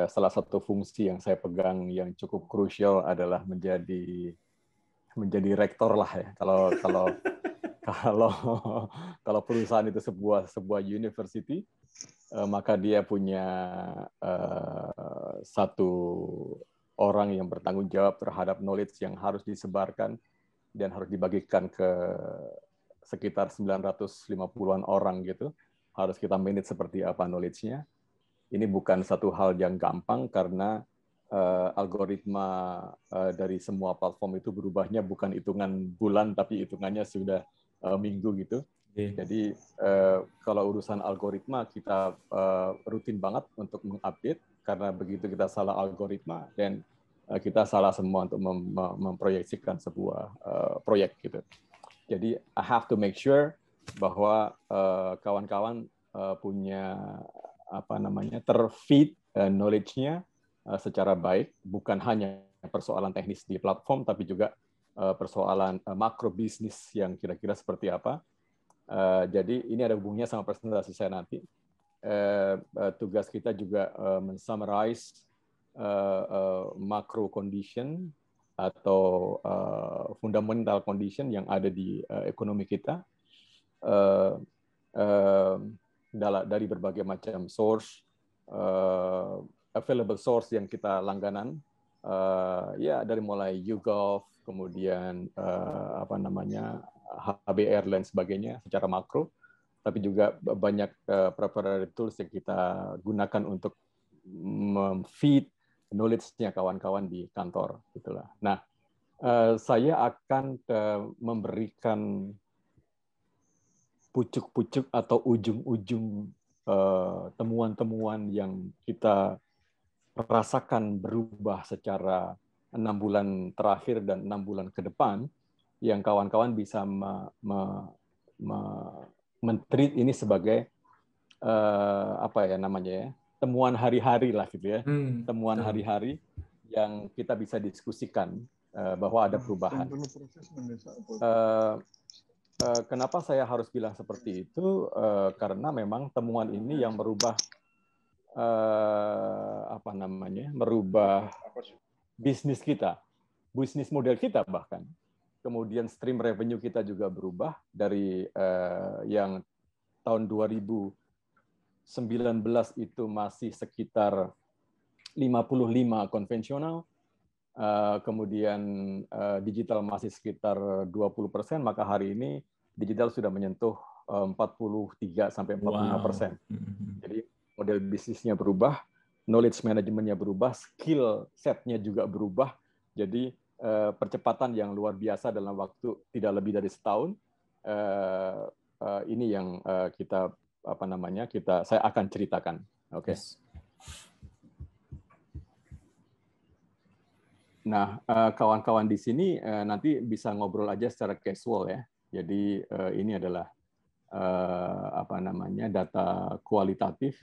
salah satu fungsi yang saya pegang yang cukup krusial adalah menjadi rektor lah ya. Kalau kalau perusahaan itu sebuah university, maka dia punya satu orang yang bertanggung jawab terhadap knowledge yang harus disebarkan dan harus dibagikan ke sekitar 950-an orang gitu. Harus kita manage seperti apa knowledge-nya. Ini bukan satu hal yang gampang karena algoritma dari semua platform itu berubahnya bukan hitungan bulan tapi hitungannya sudah minggu gitu. Jadi kalau urusan algoritma kita rutin banget untuk mengupdate karena begitu kita salah algoritma dan kita salah semua untuk memproyeksikan sebuah proyek gitu. Jadi I have to make sure bahwa kawan-kawan punya terfeed knowledge-nya secara baik, bukan hanya persoalan teknis di platform, tapi juga persoalan makro bisnis yang kira-kira seperti apa. Jadi ini ada hubungannya sama presentasi saya nanti. Tugas kita juga men-summarize macro condition atau fundamental condition yang ada di ekonomi kita dari berbagai macam source, available source yang kita langganan, ya dari mulai YouGov, kemudian HBR dan sebagainya secara makro, tapi juga banyak preparatory tools yang kita gunakan untuk feed knowledge-nya kawan-kawan di kantor, gitulah. Nah, saya akan memberikan pucuk-pucuk atau ujung-ujung temuan-temuan yang kita rasakan berubah secara 6 bulan terakhir dan 6 bulan ke depan, yang kawan-kawan bisa men-treat ini sebagai temuan hari-hari lah gitu ya, temuan hari-hari yang kita bisa diskusikan bahwa ada perubahan. Kenapa saya harus bilang seperti itu? Karena memang temuan ini yang merubah merubah bisnis kita, bisnis model kita bahkan. Kemudian stream revenue kita juga berubah dari yang tahun 2019 itu masih sekitar 55 konvensional, kemudian digital masih sekitar 20%, maka hari ini digital sudah menyentuh 43-45%. Jadi model bisnisnya berubah, knowledge manajemennya berubah, skill set-nya juga berubah. Jadi percepatan yang luar biasa dalam waktu tidak lebih dari setahun. Ini yang saya akan ceritakan. Oke. Okay. Nah, kawan-kawan di sini nanti bisa ngobrol aja secara casual ya. Jadi ini adalah data kuantitatif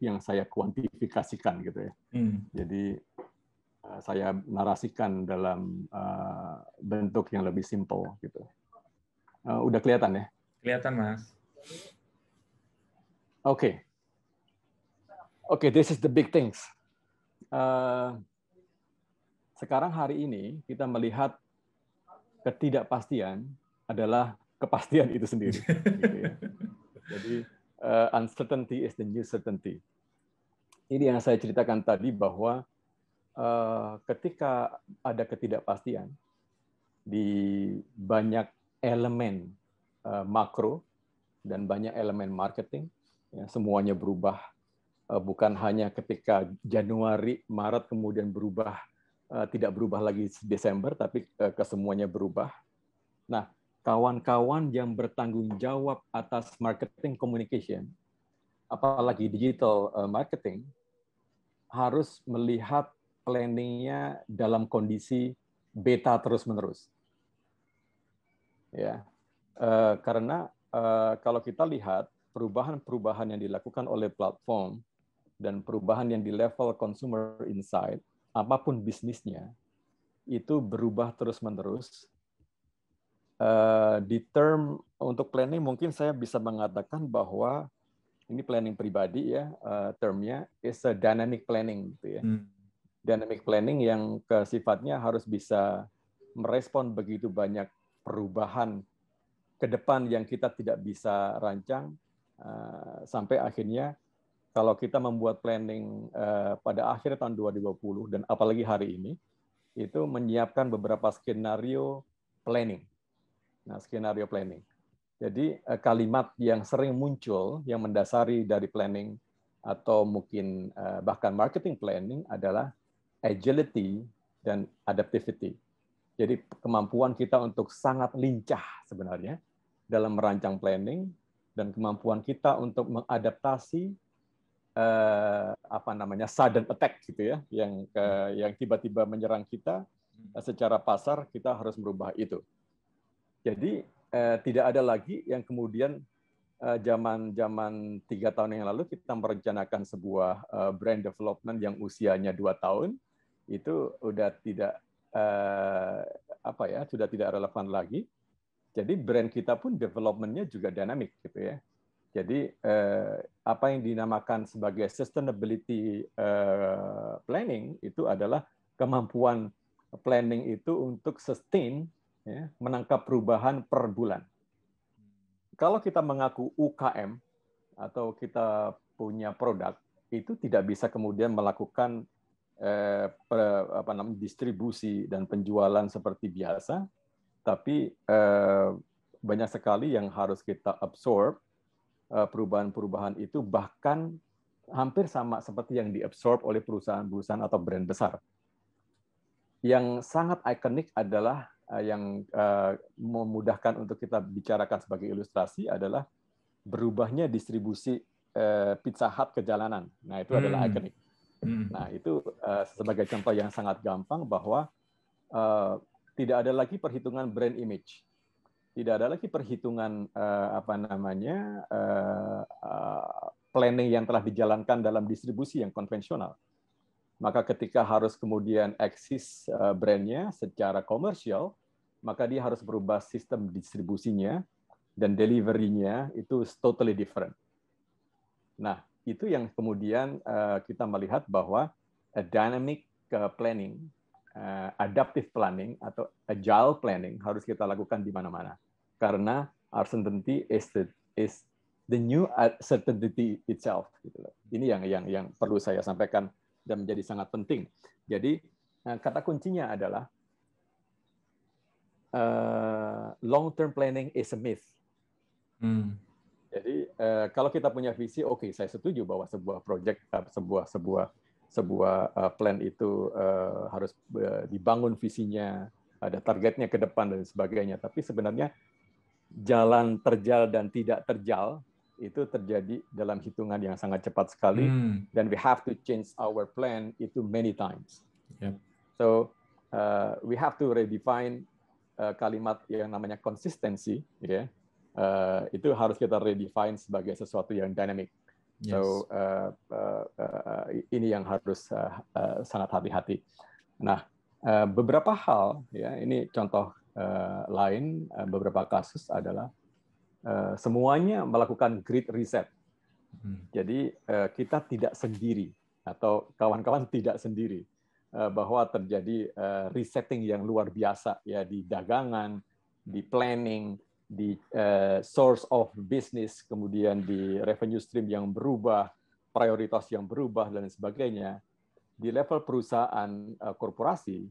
yang saya kuantifikasikan gitu ya. Jadi saya narasikan dalam bentuk yang lebih simple gitu. Udah kelihatan ya? Kelihatan, Mas. Oke, this is the big things. Sekarang hari ini kita melihat ketidakpastian adalah kepastian itu sendiri. Gitu ya. Jadi uncertainty is the new certainty. Ini yang saya ceritakan tadi bahwa ketika ada ketidakpastian di banyak elemen makro dan banyak elemen marketing, ya, semuanya berubah. Bukan hanya ketika Januari, Maret kemudian berubah, tidak berubah lagi Desember, tapi kesemuanya berubah. Nah, kawan-kawan yang bertanggung jawab atas marketing communication, apalagi digital marketing, harus melihat planning-nya dalam kondisi beta terus-menerus. Ya, karena kalau kita lihat perubahan-perubahan yang dilakukan oleh platform dan perubahan yang di level consumer insight, apapun bisnisnya, itu berubah terus-menerus. Di term untuk planning mungkin saya bisa mengatakan bahwa ini planning pribadi ya, termnya is a dynamic planning gitu ya. Dynamic planning yang sifatnya harus bisa merespon begitu banyak perubahan ke depan yang kita tidak bisa rancang, sampai akhirnya kalau kita membuat planning pada akhir tahun 2020 dan apalagi hari ini, itu menyiapkan beberapa skenario planning. Nah, skenario planning. Jadi kalimat yang sering muncul yang mendasari dari planning atau mungkin bahkan marketing planning adalah agility dan adaptivity. Jadi kemampuan kita untuk sangat lincah sebenarnya dalam merancang planning dan kemampuan kita untuk mengadaptasi sudden attack gitu ya, yang tiba-tiba menyerang kita secara pasar, kita harus merubah itu. Jadi tidak ada lagi yang kemudian zaman 3 tahun yang lalu kita merencanakan sebuah brand development yang usianya 2 tahun, itu udah tidak sudah tidak relevan lagi. Jadi brand kita pun development-nya juga dynamic gitu ya. Jadi apa yang dinamakan sebagai sustainability planning itu adalah kemampuan planning itu untuk sustain, ya, menangkap perubahan per bulan. Kalau kita mengaku UKM atau kita punya produk, itu tidak bisa kemudian melakukan distribusi dan penjualan seperti biasa, tapi banyak sekali yang harus kita absorb perubahan-perubahan itu, bahkan hampir sama seperti yang diabsorb oleh perusahaan-perusahaan atau brand besar. Yang sangat ikonik adalah yang memudahkan untuk kita bicarakan sebagai ilustrasi adalah berubahnya distribusi Pizza Hut ke jalanan. Nah, itu adalah ikonik. Nah, itu sebagai contoh yang sangat gampang bahwa tidak ada lagi perhitungan brand image, tidak ada lagi perhitungan planning yang telah dijalankan dalam distribusi yang konvensional. Maka ketika harus kemudian eksis brandnya secara komersial, maka dia harus berubah sistem distribusinya dan delivery-nya itu totally different. Nah, itu yang kemudian kita melihat bahwa dynamic planning, adaptive planning atau agile planning harus kita lakukan di mana-mana. Karena uncertainty is the new certainty itself. Ini yang perlu saya sampaikan dan menjadi sangat penting. Jadi kata kuncinya adalah long-term planning is a myth. Jadi kalau kita punya visi, oke, saya setuju bahwa sebuah project, sebuah plan itu harus dibangun visinya, ada targetnya ke depan dan sebagainya. Tapi sebenarnya jalan terjal dan tidak terjal itu terjadi dalam hitungan yang sangat cepat sekali, dan we have to change our plan itu many times. Yep. So we have to redefine kalimat yang namanya konsistensi, ya. Itu harus kita redefine sebagai sesuatu yang dynamic. Yes. So ini yang harus sangat hati-hati. Nah, beberapa hal, ya, ini contoh lain, beberapa kasus adalah semuanya melakukan great reset. Jadi kita tidak sendiri atau kawan-kawan tidak sendiri bahwa terjadi resetting yang luar biasa, ya, di dagangan, di planning, di source of business, kemudian di revenue stream yang berubah, prioritas yang berubah, dan sebagainya. Di level perusahaan korporasi,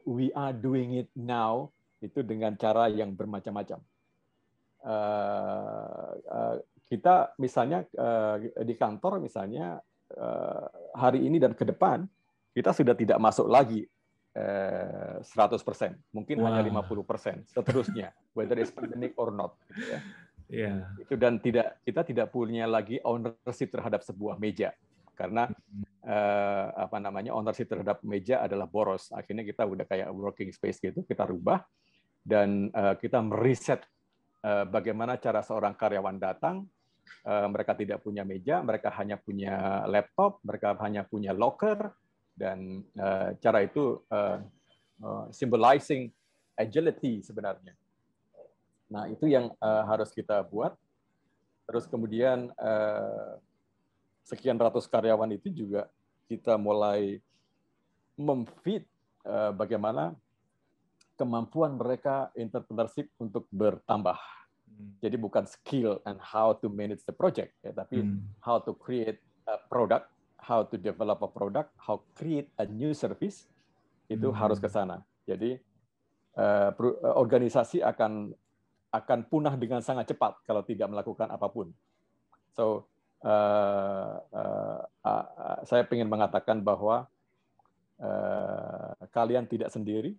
we are doing it now itu dengan cara yang bermacam-macam. Kita misalnya di kantor misalnya hari ini dan ke depan kita sudah tidak masuk lagi 100%, mungkin hanya 50%, seterusnya, whether it's pandemic or not, gitu ya. Yeah. Itu, dan kita tidak punya lagi ownership terhadap sebuah meja, karena ownership terhadap meja adalah boros. Akhirnya kita udah kayak working space gitu, kita rubah dan kita mereset bagaimana cara seorang karyawan datang. Mereka tidak punya meja, mereka hanya punya laptop, mereka hanya punya locker. Dan cara itu symbolizing agility sebenarnya. Nah, itu yang harus kita buat. Terus kemudian sekian ratus karyawan itu juga kita mulai memfeed bagaimana kemampuan mereka entrepreneurship untuk bertambah. Jadi bukan skill and how to manage the project, ya, tapi how to create a product, how to develop a product, how create a new service, itu harus ke sana. Jadi organisasi akan punah dengan sangat cepat kalau tidak melakukan apapun. So saya ingin mengatakan bahwa kalian tidak sendiri.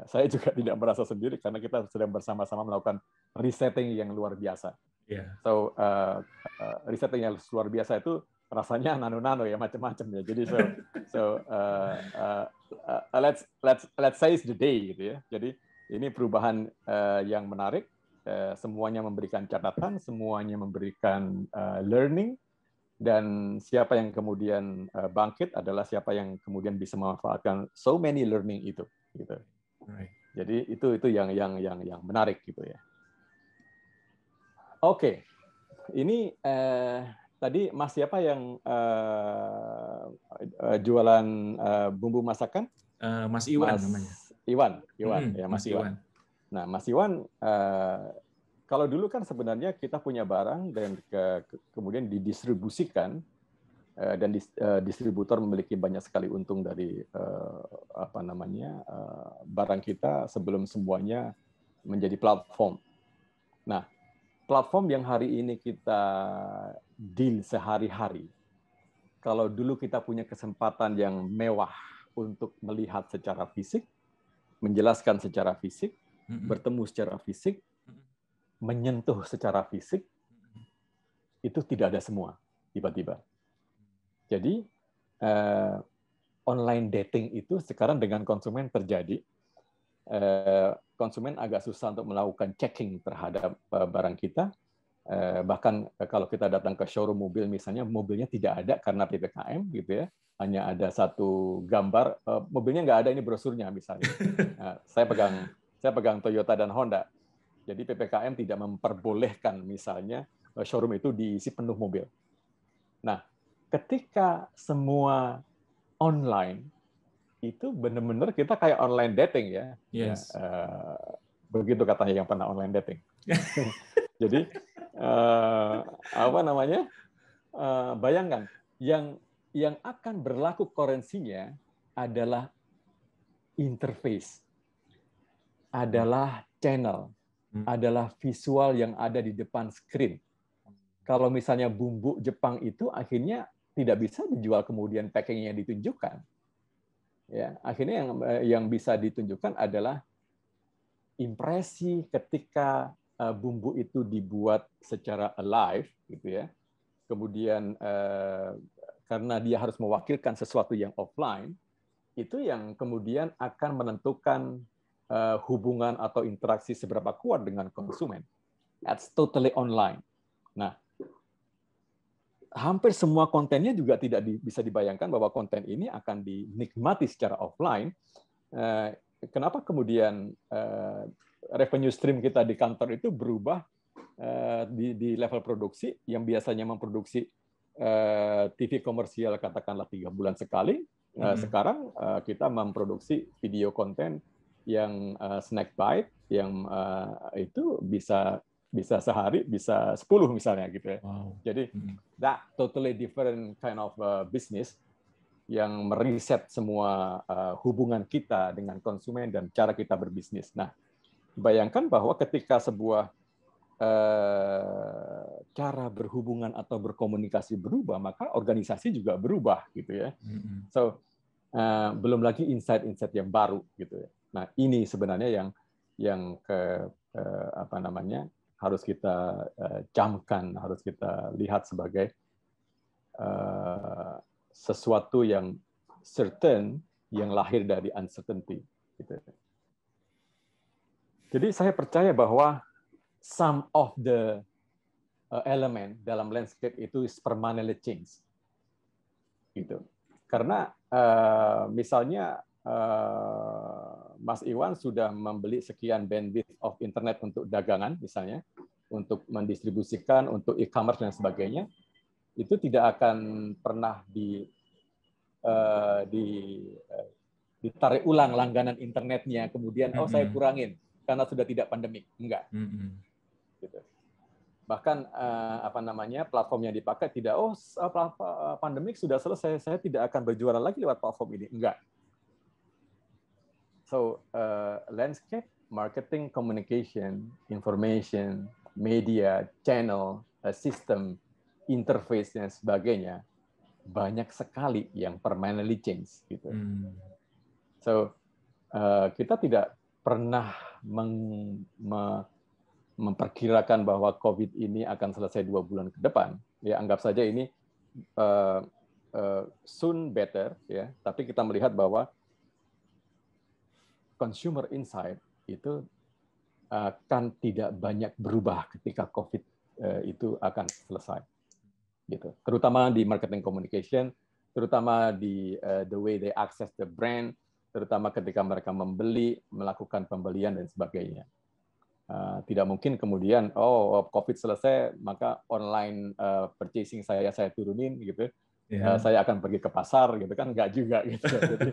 Saya juga tidak merasa sendiri karena kita sedang bersama-sama melakukan resetting yang luar biasa. Yeah. So resetting yang luar biasa itu rasanya nano-nano ya, macam-macam ya. Jadi let's seize the day gitu ya. Jadi ini perubahan yang menarik. Semuanya memberikan catatan, semuanya memberikan learning. Dan siapa yang kemudian bangkit adalah siapa yang kemudian bisa memanfaatkan so many learning itu, gitu. Right. Jadi itu yang menarik gitu ya. Oke, ini tadi Mas siapa yang jualan bumbu masakan? Mas Iwan namanya. Iwan ya, Mas Iwan. Nah, Mas Iwan. Kalau dulu kan sebenarnya kita punya barang dan kemudian didistribusikan dan distributor memiliki banyak sekali untung dari barang kita sebelum semuanya menjadi platform. Nah, platform yang hari ini kita deal sehari-hari, kalau dulu kita punya kesempatan yang mewah untuk melihat secara fisik, menjelaskan secara fisik, bertemu secara fisik, menyentuh secara fisik, itu tidak ada semua tiba-tiba. Jadi online dating itu sekarang dengan konsumen terjadi. Konsumen agak susah untuk melakukan checking terhadap barang kita. Bahkan kalau kita datang ke showroom mobil misalnya, mobilnya tidak ada karena PPKM gitu ya. Hanya ada satu gambar, mobilnya nggak ada, ini brosurnya misalnya. Saya pegang Toyota dan Honda. Jadi PPKM tidak memperbolehkan misalnya showroom itu diisi penuh mobil. Nah, ketika semua online, itu benar-benar kita kayak online dating ya. Yes. Begitu katanya yang pernah online dating. Jadi bayangkan yang akan berlaku currency-nya adalah interface, adalah channel, adalah visual yang ada di depan screen. Kalau misalnya bumbu Jepang itu akhirnya tidak bisa dijual kemudian packaging-nya ditunjukkan. Ya, akhirnya yang bisa ditunjukkan adalah impresi ketika bumbu itu dibuat secara alive, gitu ya. Kemudian karena dia harus mewakilkan sesuatu yang offline, itu yang kemudian akan menentukan hubungan atau interaksi seberapa kuat dengan konsumen. That's totally online. Nah, hampir semua kontennya juga tidak bisa dibayangkan bahwa konten ini akan dinikmati secara offline. Kenapa kemudian revenue stream kita di kantor itu berubah di level produksi yang biasanya memproduksi TV komersial katakanlah 3 bulan sekali. Sekarang kita memproduksi video konten yang snack bite yang itu bisa sehari, bisa 10 misalnya gitu ya. Wow. Jadi that totally different kind of business yang meriset semua hubungan kita dengan konsumen dan cara kita berbisnis. Nah, bayangkan bahwa ketika sebuah cara berhubungan atau berkomunikasi berubah, maka organisasi juga berubah gitu ya. So belum lagi insight-insight yang baru gitu ya. Nah, ini sebenarnya yang harus kita camkan, harus kita lihat sebagai sesuatu yang certain, yang lahir dari uncertainty. Gitu. Jadi saya percaya bahwa some of the element dalam landscape itu is permanently change. Gitu. Karena misalnya Mas Iwan sudah membeli sekian bandwidth of internet untuk dagangan misalnya, untuk mendistribusikan, untuk e-commerce dan sebagainya, itu tidak akan pernah ditarik ulang langganan internetnya, kemudian saya kurangin karena sudah tidak pandemik, enggak. Gitu. Bahkan platform yang dipakai tidak pandemik sudah selesai, saya tidak akan berjualan lagi lewat platform ini, enggak. So landscape, marketing, communication, information, media, channel, system, interface dan sebagainya banyak sekali yang permanently change gitu. So kita tidak pernah memperkirakan bahwa COVID ini akan selesai 2 bulan ke depan. Ya anggap saja ini soon better ya. Tapi kita melihat bahwa consumer insight itu akan tidak banyak berubah ketika COVID itu akan selesai. Gitu. Terutama di marketing communication, terutama di the way they access the brand, terutama ketika mereka membeli, melakukan pembelian dan sebagainya. Tidak mungkin kemudian COVID selesai maka online purchasing saya turunin gitu. Saya akan pergi ke pasar gitu kan, enggak juga gitu. Jadi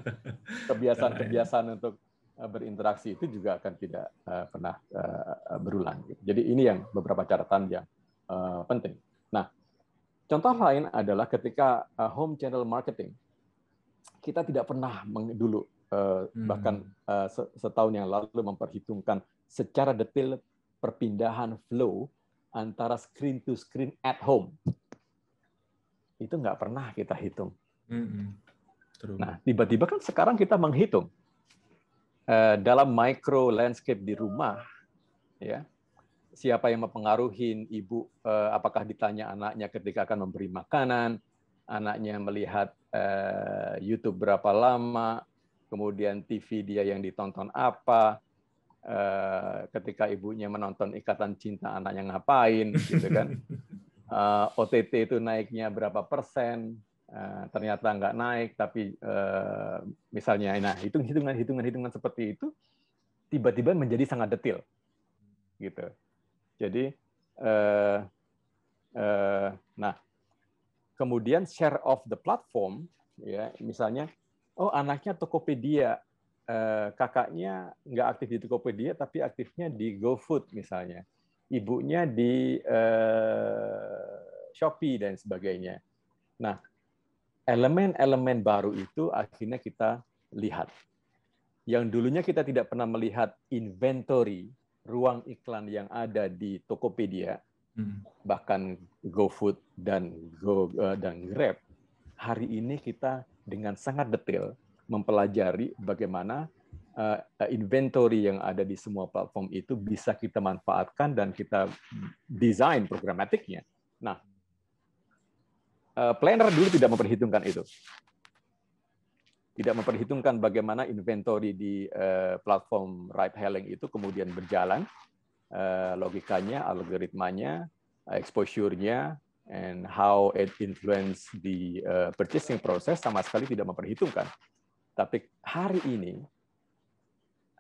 kebiasaan untuk berinteraksi itu juga akan tidak pernah berulang. Gitu. Jadi ini yang beberapa catatan yang penting. Nah, contoh lain adalah ketika home channel marketing, kita tidak pernah dulu bahkan setahun yang lalu memperhitungkan secara detail perpindahan flow antara screen to screen at home. Itu nggak pernah kita hitung. Nah, tiba-tiba kan sekarang kita menghitung dalam micro landscape di rumah, ya siapa yang mempengaruhi ibu, apakah ditanya anaknya ketika akan memberi makanan, anaknya melihat YouTube berapa lama, kemudian TV dia yang ditonton apa, ketika ibunya menonton Ikatan Cinta anaknya ngapain, gitu kan, OTT itu naiknya berapa persen, ternyata nggak naik, tapi misalnya, nah hitungan seperti itu tiba-tiba menjadi sangat detail, gitu. Jadi, nah, kemudian share of the platform, ya, misalnya, anaknya Tokopedia, kakaknya nggak aktif di Tokopedia, tapi aktifnya di GoFood misalnya, ibunya di Shopee dan sebagainya. Nah, elemen-elemen baru itu akhirnya kita lihat. Yang dulunya kita tidak pernah melihat inventory ruang iklan yang ada di Tokopedia, bahkan GoFood dan Grab, hari ini kita dengan sangat detail mempelajari bagaimana inventory yang ada di semua platform itu bisa kita manfaatkan dan kita desain programatiknya. Nah, planner dulu tidak memperhitungkan itu. Tidak memperhitungkan bagaimana inventory di platform ride-hailing itu kemudian berjalan, logikanya, algoritmanya, exposure-nya, and how it influence the purchasing process sama sekali tidak memperhitungkan. Tapi hari ini,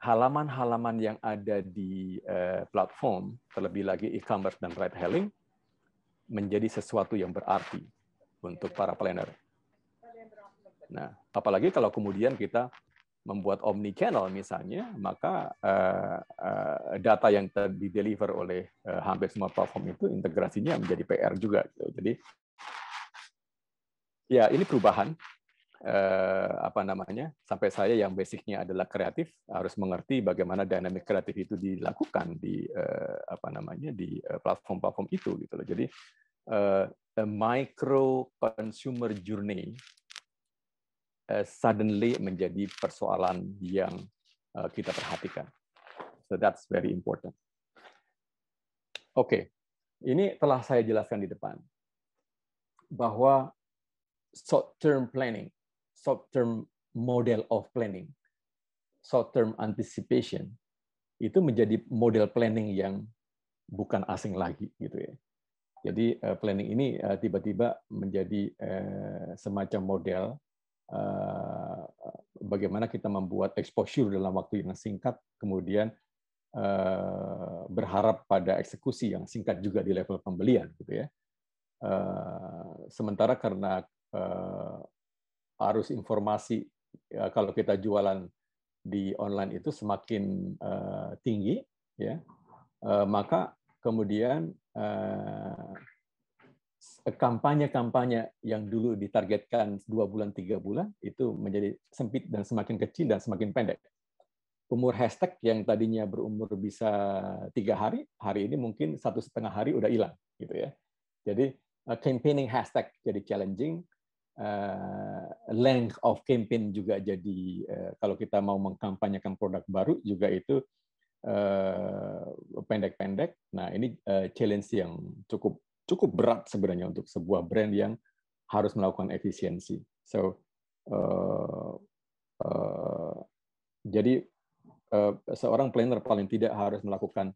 halaman-halaman yang ada di platform, terlebih lagi e-commerce dan ride-hailing, menjadi sesuatu yang berarti untuk para planner. Nah, apalagi kalau kemudian kita membuat omni-channel misalnya, maka data yang di-deliver oleh hampir semua platform itu integrasinya menjadi PR juga. Jadi, ya ini perubahan. Sampai saya yang basicnya adalah kreatif harus mengerti bagaimana dynamic kreatif itu dilakukan di di platform-platform itu gitu loh. Jadi micro consumer journey suddenly menjadi persoalan yang kita perhatikan. So that's very important. Oke, ini telah saya jelaskan di depan bahwa short-term planning, short-term model of planning, short-term anticipation itu menjadi model planning yang bukan asing lagi, gitu ya. Jadi planning ini tiba-tiba menjadi semacam model bagaimana kita membuat exposure dalam waktu yang singkat, kemudian berharap pada eksekusi yang singkat juga di level pembelian, gitu ya. Sementara karena arus informasi kalau kita jualan di online itu semakin tinggi, ya, maka kemudian kampanye-kampanye yang dulu ditargetkan 2 bulan, 3 bulan, itu menjadi sempit dan semakin kecil dan semakin pendek. Umur hashtag yang tadinya berumur bisa 3 hari, hari ini mungkin 1,5 hari udah hilang, gitu ya. Jadi campaigning hashtag jadi challenging, length of campaign juga jadi, kalau kita mau mengkampanyekan produk baru juga itu pendek-pendek. Nah, ini challenge yang cukup berat sebenarnya untuk sebuah brand yang harus melakukan efisiensi. So, jadi seorang planner paling tidak harus melakukan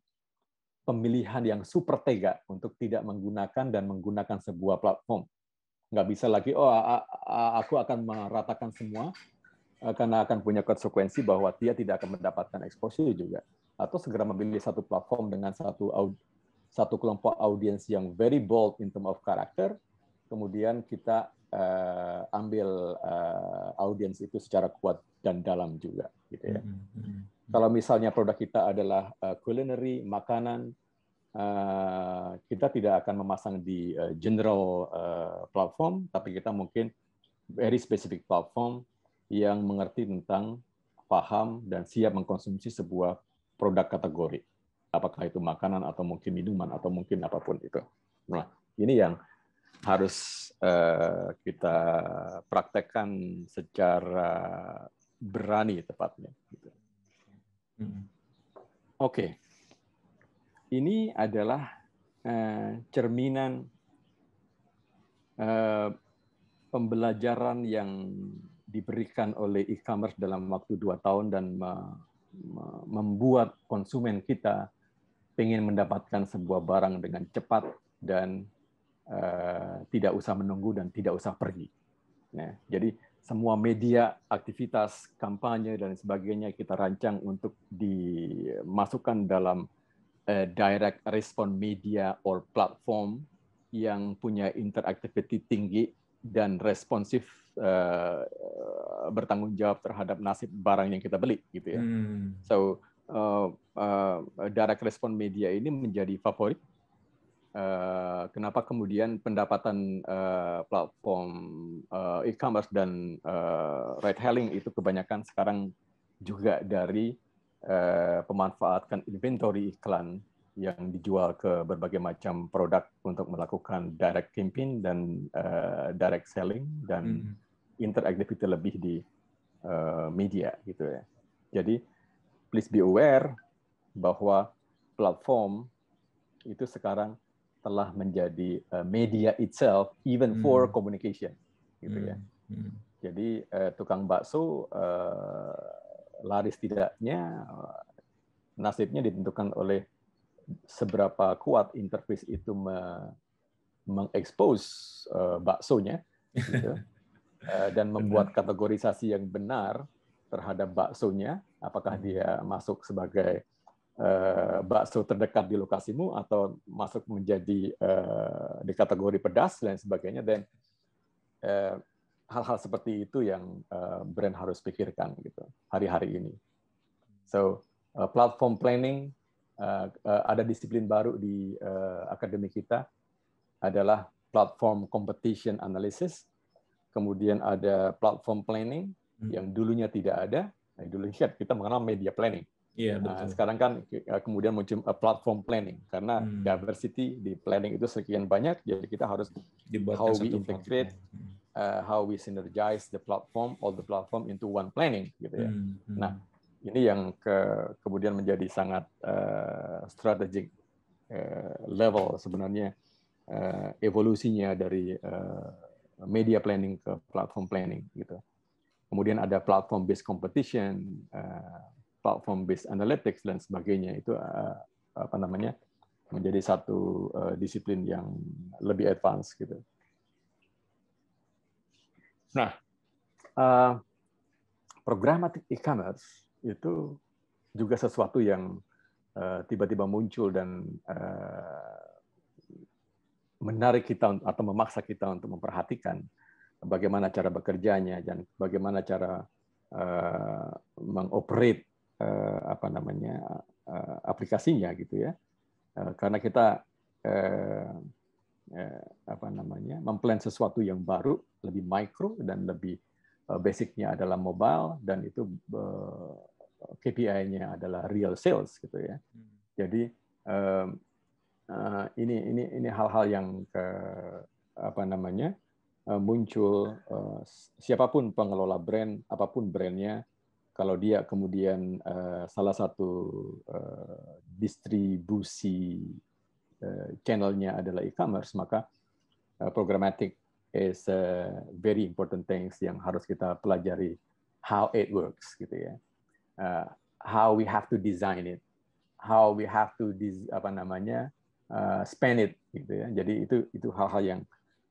pemilihan yang super tega untuk tidak menggunakan sebuah platform. Nggak bisa lagi, aku akan meratakan semua, karena akan punya konsekuensi bahwa dia tidak akan mendapatkan exposure juga. Atau segera memilih satu platform dengan satu kelompok audiens yang very bold in terms of character, kemudian kita ambil audiens itu secara kuat dan dalam juga, gitu ya. Kalau misalnya produk kita adalah culinary, makanan, kita tidak akan memasang di general platform, tapi kita mungkin very specific platform yang mengerti tentang, paham, dan siap mengkonsumsi sebuah produk kategori. Apakah itu makanan, atau mungkin minuman, atau mungkin apapun itu. Nah, ini yang harus kita praktekkan secara berani tepatnya. Oke. Ini adalah cerminan pembelajaran yang diberikan oleh e-commerce dalam waktu 2 tahun dan membuat konsumen kita ingin mendapatkan sebuah barang dengan cepat dan tidak usah menunggu dan tidak usah pergi. Nah, jadi semua media, aktivitas, kampanye, dan sebagainya kita rancang untuk dimasukkan dalam direct response media or platform yang punya interactivity tinggi dan responsif, bertanggung jawab terhadap nasib barang yang kita beli, gitu ya. So direct response media ini menjadi favorit. Kenapa kemudian pendapatan platform e-commerce dan ride hailing itu kebanyakan sekarang juga dari pemanfaatkan inventory iklan yang dijual ke berbagai macam produk untuk melakukan direct campaign dan direct selling dan interactivity lebih di media, gitu ya. Jadi please be aware bahwa platform itu sekarang telah menjadi media itself even for communication, gitu ya. Jadi tukang bakso laris tidaknya nasibnya ditentukan oleh seberapa kuat interface itu mengekspos baksonya, gitu, dan membuat kategorisasi yang benar terhadap baksonya, apakah dia masuk sebagai bakso terdekat di lokasimu atau masuk menjadi di kategori pedas dan sebagainya, dan hal-hal seperti itu yang brand harus pikirkan, gitu, hari-hari ini. So platform planning, ada disiplin baru di akademi kita adalah platform competition analysis, kemudian ada platform planning yang dulunya tidak ada. Nah, dulunya kita mengenal media planning. Iya, betul. Sekarang kan kemudian muncul platform planning karena diversity di planning itu sekian banyak, jadi kita harus how we integrate, how we synergize the platform, all the platform into one planning, gitu ya. Nah, ini yang kemudian menjadi sangat strategic level sebenarnya evolusinya dari media planning ke platform planning, gitu. Kemudian ada platform based competition, platform based analytics dan sebagainya. Itu menjadi satu disiplin yang lebih advance, gitu. Nah, programmatic e-commerce itu juga sesuatu yang tiba-tiba muncul dan menarik kita atau memaksa kita untuk memperhatikan bagaimana cara bekerjanya dan bagaimana cara mengoperate aplikasinya gitu ya. Karena kita memplan sesuatu yang baru, lebih mikro dan lebih basicnya adalah mobile dan itu KPI-nya adalah real sales gitu ya. Jadi ini hal-hal yang muncul siapapun pengelola brand, apapun brandnya, kalau dia kemudian salah satu distribusi channelnya adalah e-commerce, maka programmatic is a very important things yang harus kita pelajari how it works gitu ya, how we have to design it, how we have to spend it gitu ya. Jadi itu hal-hal yang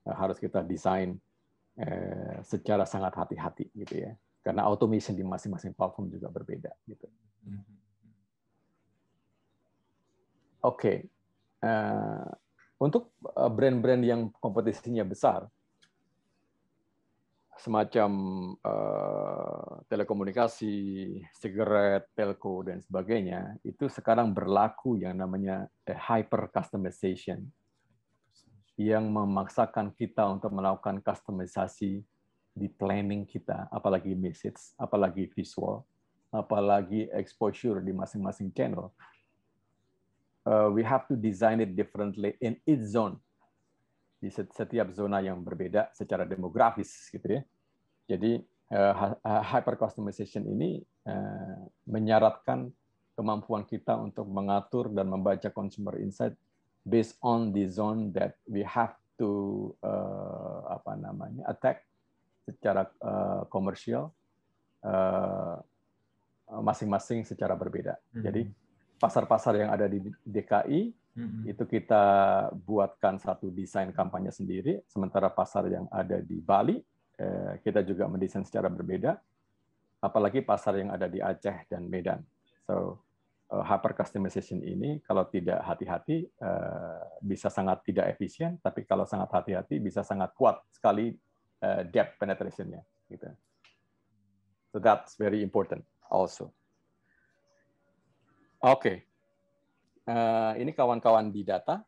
harus kita desain secara sangat hati-hati gitu ya. Karena automation di masing-masing platform juga berbeda gitu. Oke. Untuk brand-brand yang kompetisinya besar, semacam telekomunikasi, sigaret, telco, dan sebagainya, itu sekarang berlaku yang namanya hyper customization, yang memaksakan kita untuk melakukan customisasi di planning kita, apalagi message, apalagi visual, apalagi exposure di masing-masing channel. We have to design it differently in each zone. Di setiap zona yang berbeda secara demografis gitu ya. Jadi hyper customization ini menyaratkan kemampuan kita untuk mengatur dan membaca consumer insight based on the zone that we have to attack secara komersial masing-masing secara berbeda. Jadi pasar-pasar yang ada di DKI itu kita buatkan satu desain kampanye sendiri, sementara pasar yang ada di Bali kita juga mendesain secara berbeda, apalagi pasar yang ada di Aceh dan Medan. So hyper customization ini kalau tidak hati-hati bisa sangat tidak efisien, tapi kalau sangat hati-hati bisa sangat kuat sekali depth penetration-nya. Gitu. So that's very important also. Oke. Ini kawan-kawan di data,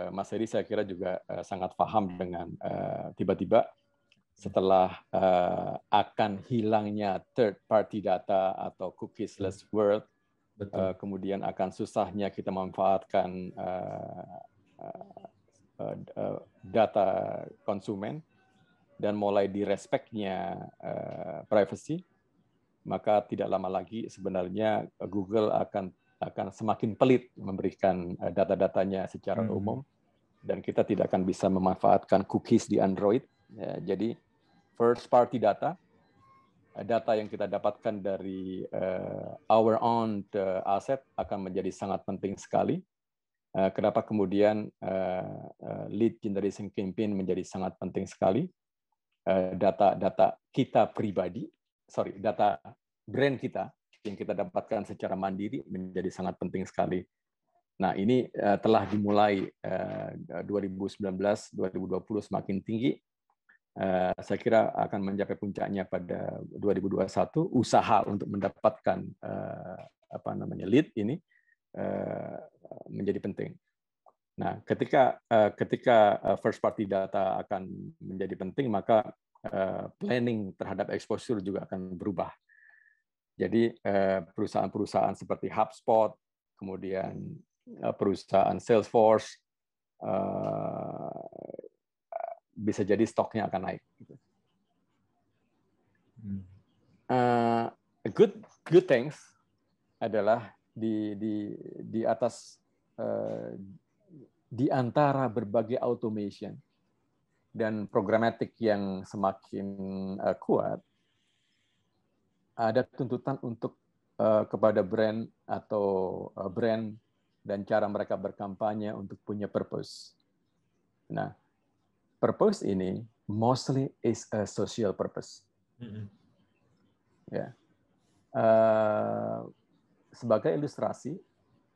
Mas Heri saya kira juga sangat paham dengan tiba-tiba setelah akan hilangnya third party data atau cookies-less world, kemudian akan susahnya kita memanfaatkan data konsumen dan mulai direspectnya privacy, maka tidak lama lagi sebenarnya Google akan semakin pelit memberikan data-datanya secara umum, dan kita tidak akan bisa memanfaatkan cookies di Android. Ya, jadi first party data yang kita dapatkan dari our own asset akan menjadi sangat penting sekali. Kenapa kemudian lead generation campaign menjadi sangat penting sekali? Data kita pribadi, data brand kita yang kita dapatkan secara mandiri menjadi sangat penting sekali. Nah, ini telah dimulai 2019, 2020 semakin tinggi. Saya kira akan mencapai puncaknya pada 2021. Usaha untuk mendapatkan lead ini menjadi penting. Nah, ketika first party data akan menjadi penting, maka planning terhadap exposure juga akan berubah. Jadi perusahaan-perusahaan seperti HubSpot, kemudian perusahaan Salesforce, bisa jadi stoknya akan naik. Good things adalah di atas di antara berbagai automation dan programmatic yang semakin kuat, ada tuntutan untuk kepada brand atau brand dan cara mereka berkampanye untuk punya purpose. Nah, purpose ini mostly is a social purpose. Ya. sebagai ilustrasi,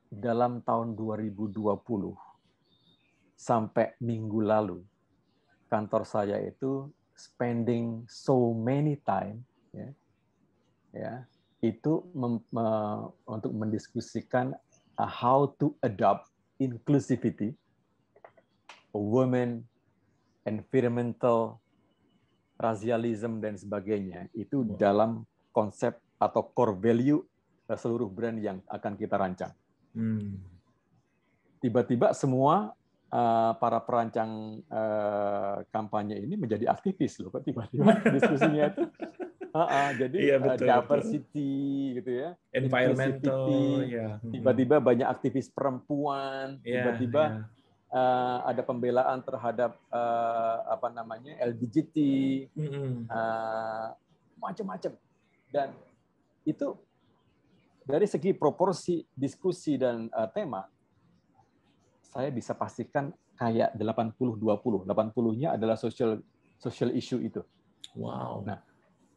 dalam tahun 2020 sampai minggu lalu, kantor saya itu spending so many time itu untuk mendiskusikan how to adopt inclusivity, women, environmental, rasialism dan sebagainya itu dalam konsep atau core value seluruh brand yang akan kita rancang. Tiba-tiba semua para perancang kampanye ini menjadi aktivis loh, kok tiba-tiba diskusinya itu jadi iya, betul, diversity betul. gitu ya, Environmental, tiba-tiba banyak aktivis perempuan, tiba-tiba ada pembelaan terhadap LGBT, macam-macam, dan itu dari segi proporsi diskusi dan tema, saya bisa pastikan kayak 80-20. 80-nya adalah social issue itu. Wow. Nah,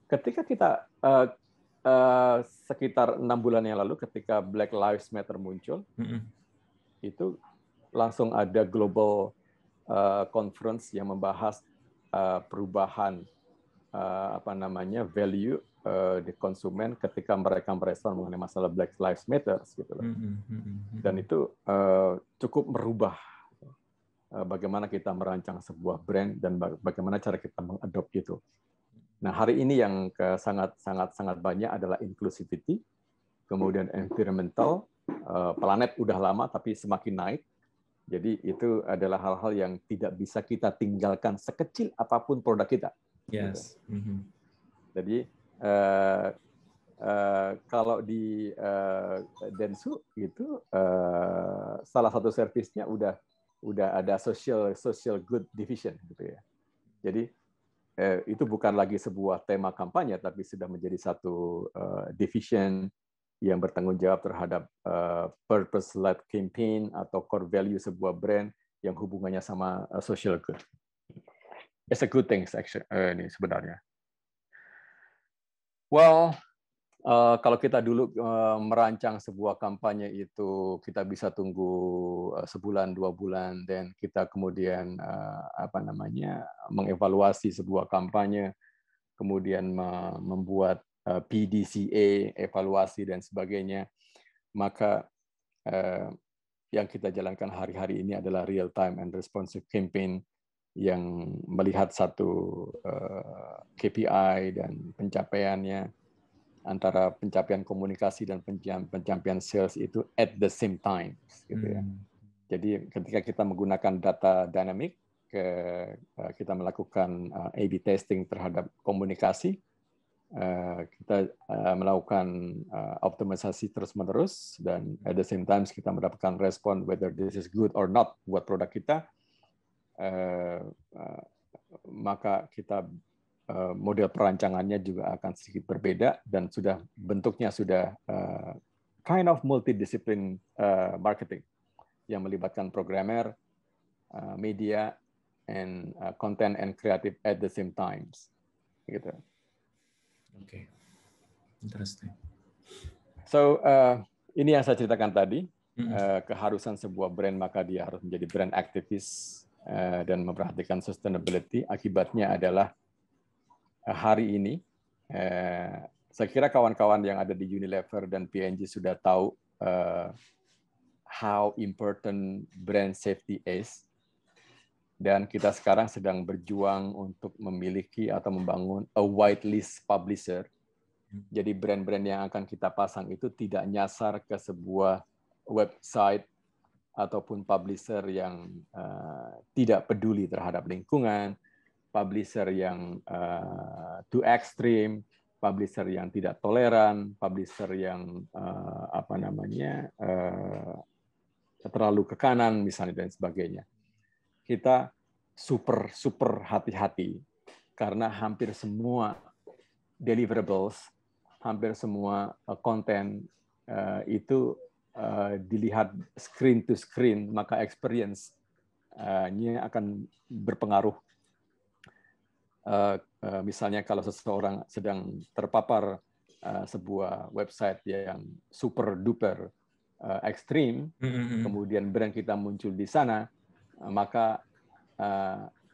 ketika kita sekitar 6 bulan yang lalu, ketika Black Lives Matter muncul, itu langsung ada global conference yang membahas perubahan value di konsumen ketika mereka merespon mengenai masalah Black Lives Matter gitu loh. Dan itu cukup merubah bagaimana kita merancang sebuah brand dan bagaimana cara kita mengadop itu. Nah, hari ini yang sangat banyak adalah inclusivity, kemudian environmental, planet udah lama tapi semakin naik. Jadi itu adalah hal-hal yang tidak bisa kita tinggalkan sekecil apapun produk kita. Yes. Gitu. Jadi kalau di Dentsu itu salah satu servisnya udah ada social good division gitu ya. Jadi itu bukan lagi sebuah tema kampanye, tapi sudah menjadi satu division yang bertanggung jawab terhadap purpose-led campaign atau core value sebuah brand yang hubungannya sama social good. It's a good thing actually, ini sebenarnya. Well, kalau kita dulu merancang sebuah kampanye itu kita bisa tunggu sebulan 2 bulan, dan kita kemudian mengevaluasi sebuah kampanye, kemudian membuat PDCA, evaluasi dan sebagainya. Maka yang kita jalankan hari-hari ini adalah real time and responsive campaign yang melihat satu KPI dan pencapaiannya, antara pencapaian komunikasi dan pencapaian sales itu at the same time gitu ya. Jadi ketika kita menggunakan data dynamic, kita melakukan A/B testing terhadap komunikasi, kita melakukan optimisasi terus-menerus, dan at the same time kita mendapatkan respon whether this is good or not buat produk kita, maka kita model perancangannya juga akan sedikit berbeda, dan bentuknya sudah kind of multidisiplin marketing yang melibatkan programmer, media, and content and creative at the same times. Gitu. Okay, interesting. So ini yang saya ceritakan tadi, keharusan sebuah brand, maka dia harus menjadi brand aktivis dan memperhatikan sustainability. Akibatnya adalah hari ini, saya kira kawan-kawan yang ada di Unilever dan P&G sudah tahu how important brand safety is. Dan kita sekarang sedang berjuang untuk memiliki atau membangun a whitelist publisher. Jadi brand-brand yang akan kita pasang itu tidak nyasar ke sebuah website ataupun publisher yang tidak peduli terhadap lingkungan, publisher yang too extreme, publisher yang tidak toleran, publisher yang terlalu ke kanan misalnya dan sebagainya. Kita super hati-hati karena hampir semua deliverables, hampir semua konten itu dilihat screen to screen, maka experience-nya akan berpengaruh. Misalnya kalau seseorang sedang terpapar sebuah website yang super duper ekstrim, kemudian brand kita muncul di sana, maka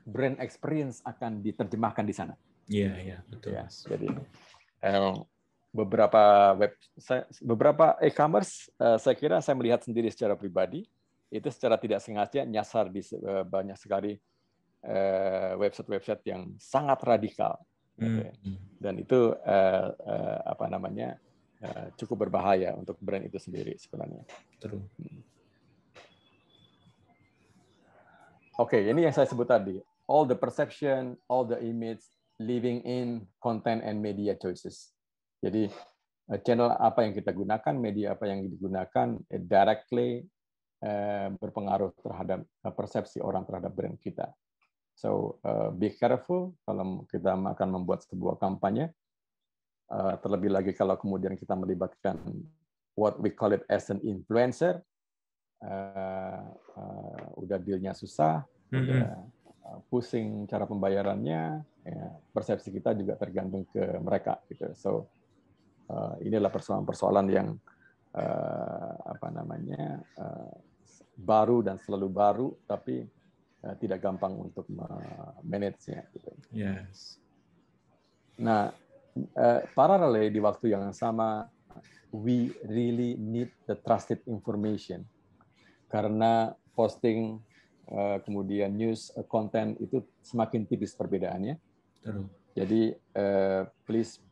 brand experience akan diterjemahkan di sana. Iya, betul. Ya, jadi beberapa e-commerce saya kira saya melihat sendiri secara pribadi itu secara tidak sengaja nyasar di banyak sekali website-website yang sangat radikal, dan itu cukup berbahaya untuk brand itu sendiri sebenarnya. True. Oke, ini yang saya sebut tadi, all the perception, all the image, living in content and media choices. Jadi channel apa yang kita gunakan, media apa yang digunakan, directly berpengaruh terhadap persepsi orang terhadap brand kita. So be careful kalau kita akan membuat sebuah kampanye. Terlebih lagi kalau kemudian kita melibatkan what we call it as an influencer, udah dealnya susah, udah pusing cara pembayarannya, ya, persepsi kita juga tergantung ke mereka gitu. So inilah persoalan-persoalan yang baru dan selalu baru, tapi tidak gampang untuk manage-nya. Gitu. Yes. Nah, paralel di waktu yang sama, we really need the trusted information, karena posting kemudian news content itu semakin tipis perbedaannya. Jadi please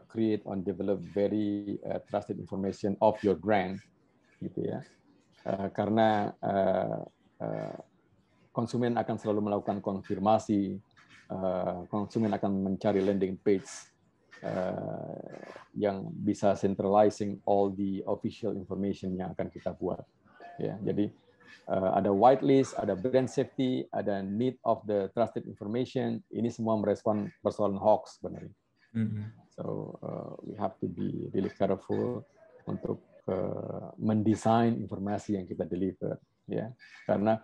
create and develop very trusted information of your brand, gitu ya. Karena konsumen akan selalu melakukan konfirmasi, konsumen akan mencari landing page yang bisa centralizing all the official information yang akan kita buat. Ya, jadi ada whitelist, ada brand safety, ada need of the trusted information. Ini semua merespon persoalan hoax sebenarnya. So we have to be really careful untuk mendesain informasi yang kita deliver, ya, karena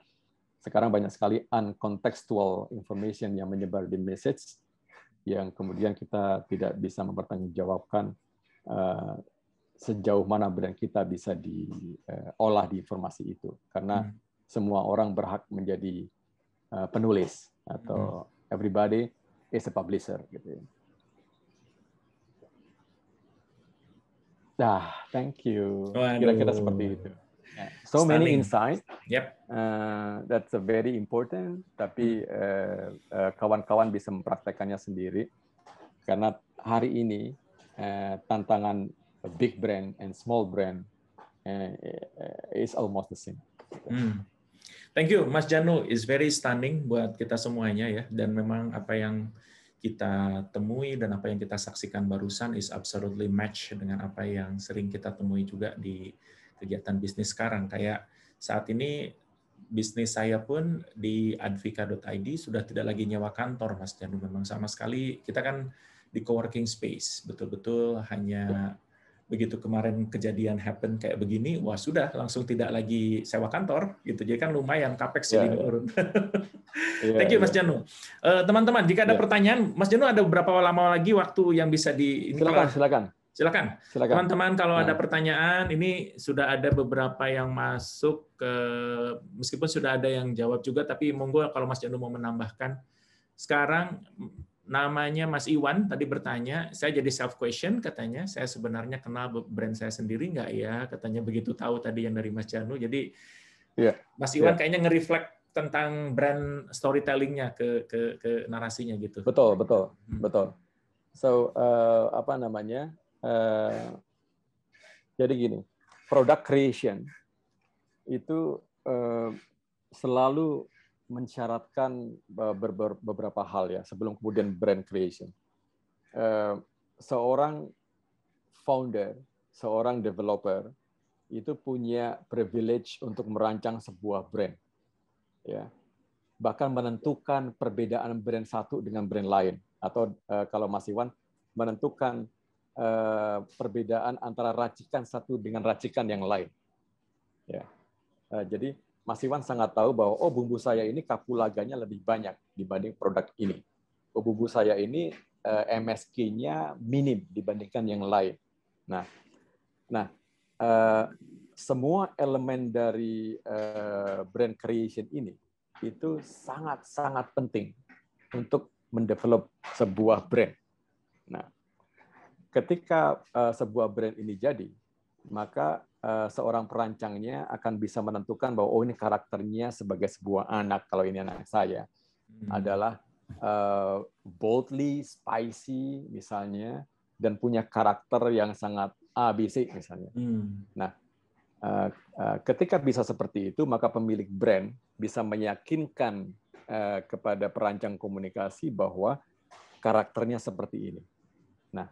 sekarang banyak sekali uncontextual information yang menyebar di message yang kemudian kita tidak bisa mempertanggungjawabkan sejauh mana brand kita bisa diolah di informasi itu, karena semua orang berhak menjadi penulis atau everybody is a publisher, gitu. Thank you. Kira-kira seperti itu. So many insight. Yep. That's a very important. Tapi kawan-kawan bisa mempraktekannya sendiri. Karena hari ini tantangan big brand and small brand is almost the same. Thank you, Mas Janu. Is very stunning buat kita semuanya ya. Dan memang apa yang kita temui dan apa yang kita saksikan barusan is absolutely match dengan apa yang sering kita temui juga di kegiatan bisnis sekarang. Kayak saat ini bisnis saya pun di advika.id sudah tidak lagi nyewa kantor, Mas Janu. Memang sama sekali kita kan di coworking space, betul-betul hanya begitu kemarin kejadian happen kayak begini, wah sudah langsung tidak lagi sewa kantor gitu. Jadi kan lumayan capex jadi menurun. Thank you Mas Janu. Teman-teman, jika ada pertanyaan, Mas Janu ada beberapa lama lagi waktu yang bisa di ini. Silakan. Teman-teman kalau ada pertanyaan, ini sudah ada beberapa yang masuk ke, meskipun sudah ada yang jawab juga, tapi monggo kalau Mas Janu mau menambahkan. Sekarang namanya Mas Iwan tadi bertanya, saya jadi self question katanya, saya sebenarnya kenal brand saya sendiri nggak ya? Katanya begitu tahu tadi yang dari Mas Janu. Jadi Mas Iwan kayaknya nge-reflect tentang brand storytelling-nya ke narasinya gitu. Betul. So jadi gini, product creation itu selalu mensyaratkan beberapa hal ya sebelum kemudian brand creation. Seorang founder, seorang developer itu punya privilege untuk merancang sebuah brand, ya. Bahkan menentukan perbedaan brand satu dengan brand lain, atau kalau Mas Iwan menentukan perbedaan antara racikan satu dengan racikan yang lain, ya. Jadi Mas Iwan sangat tahu bahwa bumbu saya ini kapulaganya lebih banyak dibanding produk ini. Bumbu saya ini MSK-nya minim dibandingkan yang lain. Nah, semua elemen dari brand creation ini itu sangat penting untuk mendevelop sebuah brand. Nah, ketika sebuah brand ini jadi, maka seorang perancangnya akan bisa menentukan bahwa ini karakternya sebagai sebuah anak, kalau ini anak saya, adalah boldly, spicy misalnya, dan punya karakter yang sangat ABC misalnya. Nah, ketika bisa seperti itu, maka pemilik brand bisa meyakinkan kepada perancang komunikasi bahwa karakternya seperti ini. Nah,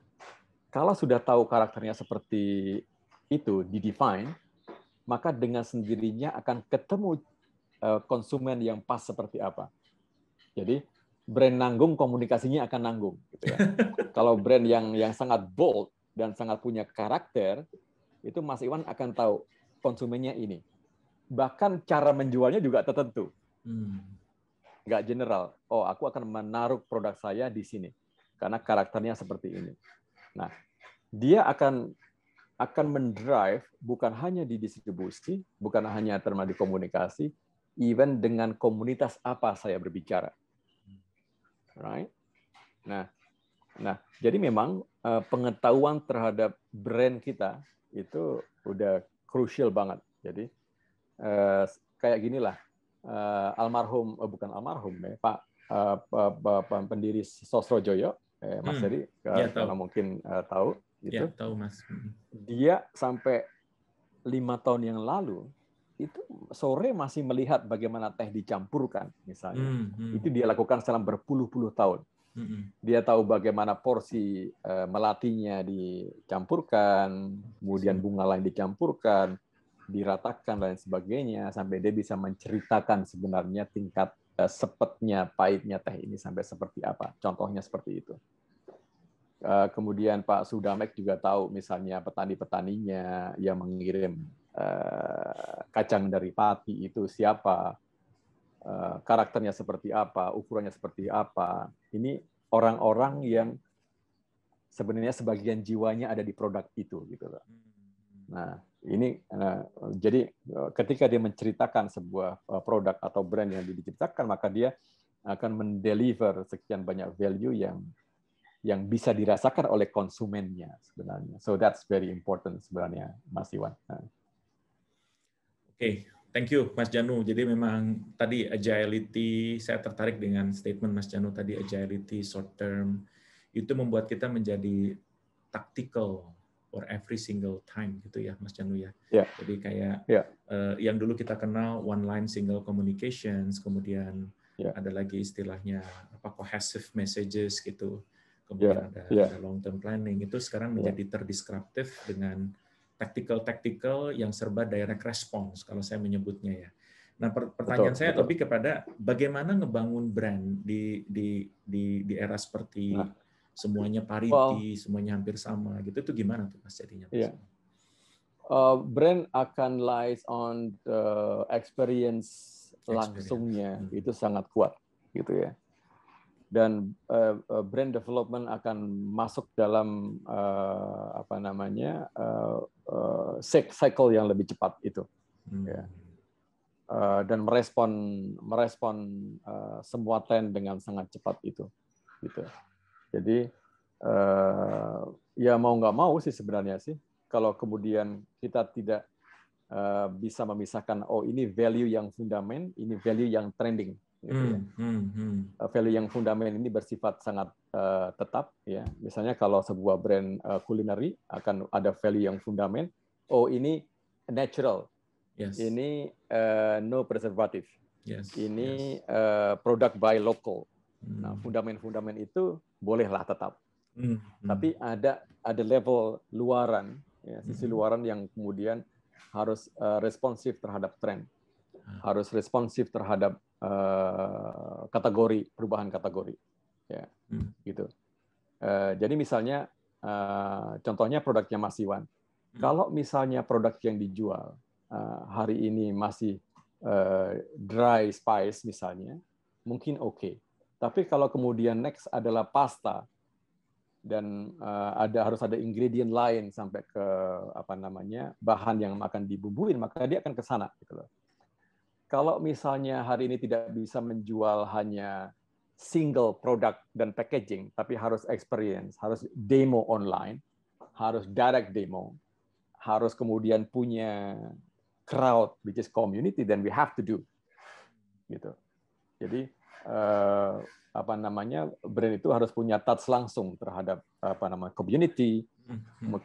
kalau sudah tahu karakternya seperti itu didefine, maka dengan sendirinya akan ketemu konsumen yang pas seperti apa. Jadi brand nanggung, komunikasinya akan nanggung. Gitu ya. Kalau brand yang sangat bold dan sangat punya karakter, itu Mas Iwan akan tahu konsumennya ini. Bahkan cara menjualnya juga tertentu. Nggak general. Oh, aku akan menaruh produk saya di sini karena karakternya seperti ini. Nah, dia akan mendrive bukan hanya di distribusi, bukan hanya termasuk di komunikasi, even dengan komunitas apa saya berbicara. Right? Nah, jadi memang pengetahuan terhadap brand kita itu udah crucial banget. Jadi kayak ginilah, bukan almarhum ya, Pak pendiri Sosrojoyo, Mas Heri, karena mungkin tahu. Gitu. Ya, tahu Mas. Dia sampai 5 tahun yang lalu itu sore masih melihat bagaimana teh dicampurkan misalnya. Itu dia lakukan selama berpuluh-puluh tahun. Dia tahu bagaimana porsi melatinya dicampurkan, kemudian bunga lain dicampurkan, diratakan dan sebagainya, sampai dia bisa menceritakan sebenarnya tingkat sepetnya, pahitnya teh ini sampai seperti apa. Contohnya seperti itu. Kemudian Pak Sudamek juga tahu misalnya petani-petaninya yang mengirim kacang dari Pati itu siapa, karakternya seperti apa, ukurannya seperti apa. Ini orang-orang yang sebenarnya sebagian jiwanya ada di produk itu, gitu loh. Nah, ini jadi ketika dia menceritakan sebuah produk atau brand yang diceritakan, maka dia akan mendeliver sekian banyak value yang bisa dirasakan oleh konsumennya sebenarnya. So that's very important sebenarnya, Mas Iwan. Oke, thank you Mas Janu. Jadi memang tadi agility, saya tertarik dengan statement Mas Janu tadi, agility, short term, itu membuat kita menjadi tactical for every single time gitu ya Mas Janu ya. Yeah. Jadi kayak yang dulu kita kenal one line single communications, kemudian ada lagi istilahnya cohesive messages gitu. Kemudian ada long term planning, itu sekarang menjadi terdeskriptif dengan tactical yang serba direct response kalau saya menyebutnya ya. Nah, pertanyaan saya lebih kepada bagaimana ngebangun brand di era seperti semuanya parity, semuanya hampir sama gitu, itu gimana tuh Mas jadinya? Brand akan lies on the experience langsungnya, itu sangat kuat gitu ya. Dan brand development akan masuk dalam cycle yang lebih cepat itu, ya. Dan merespon semua tren dengan sangat cepat itu, gitu. Jadi ya mau nggak mau sih sebenarnya sih, kalau kemudian kita tidak bisa memisahkan, oh ini value yang fundament, ini value yang trending. Gitu ya. Value yang fundament ini bersifat sangat tetap ya. Misalnya kalau sebuah brand culinary akan ada value yang fundament. Oh ini natural, ini no preservative, ini product by local. Nah fundament itu bolehlah tetap. Tapi ada level luaran, ya, sisi luaran yang kemudian harus responsif terhadap tren, harus responsif terhadap kategori, perubahan kategori, ya, gitu. Jadi misalnya contohnya produknya Mas Iwan, kalau misalnya produk yang dijual hari ini masih dry spice misalnya, mungkin oke. Tapi kalau kemudian next adalah pasta dan harus ada ingredient lain sampai ke bahan yang akan dibumbuin, maka dia akan ke sana gitu loh. Kalau misalnya hari ini tidak bisa menjual hanya single product dan packaging, tapi harus experience, harus demo online, harus direct demo, harus kemudian punya crowd, which is community, then we have to do. Gitu. Jadi brand itu harus punya touch langsung terhadap community,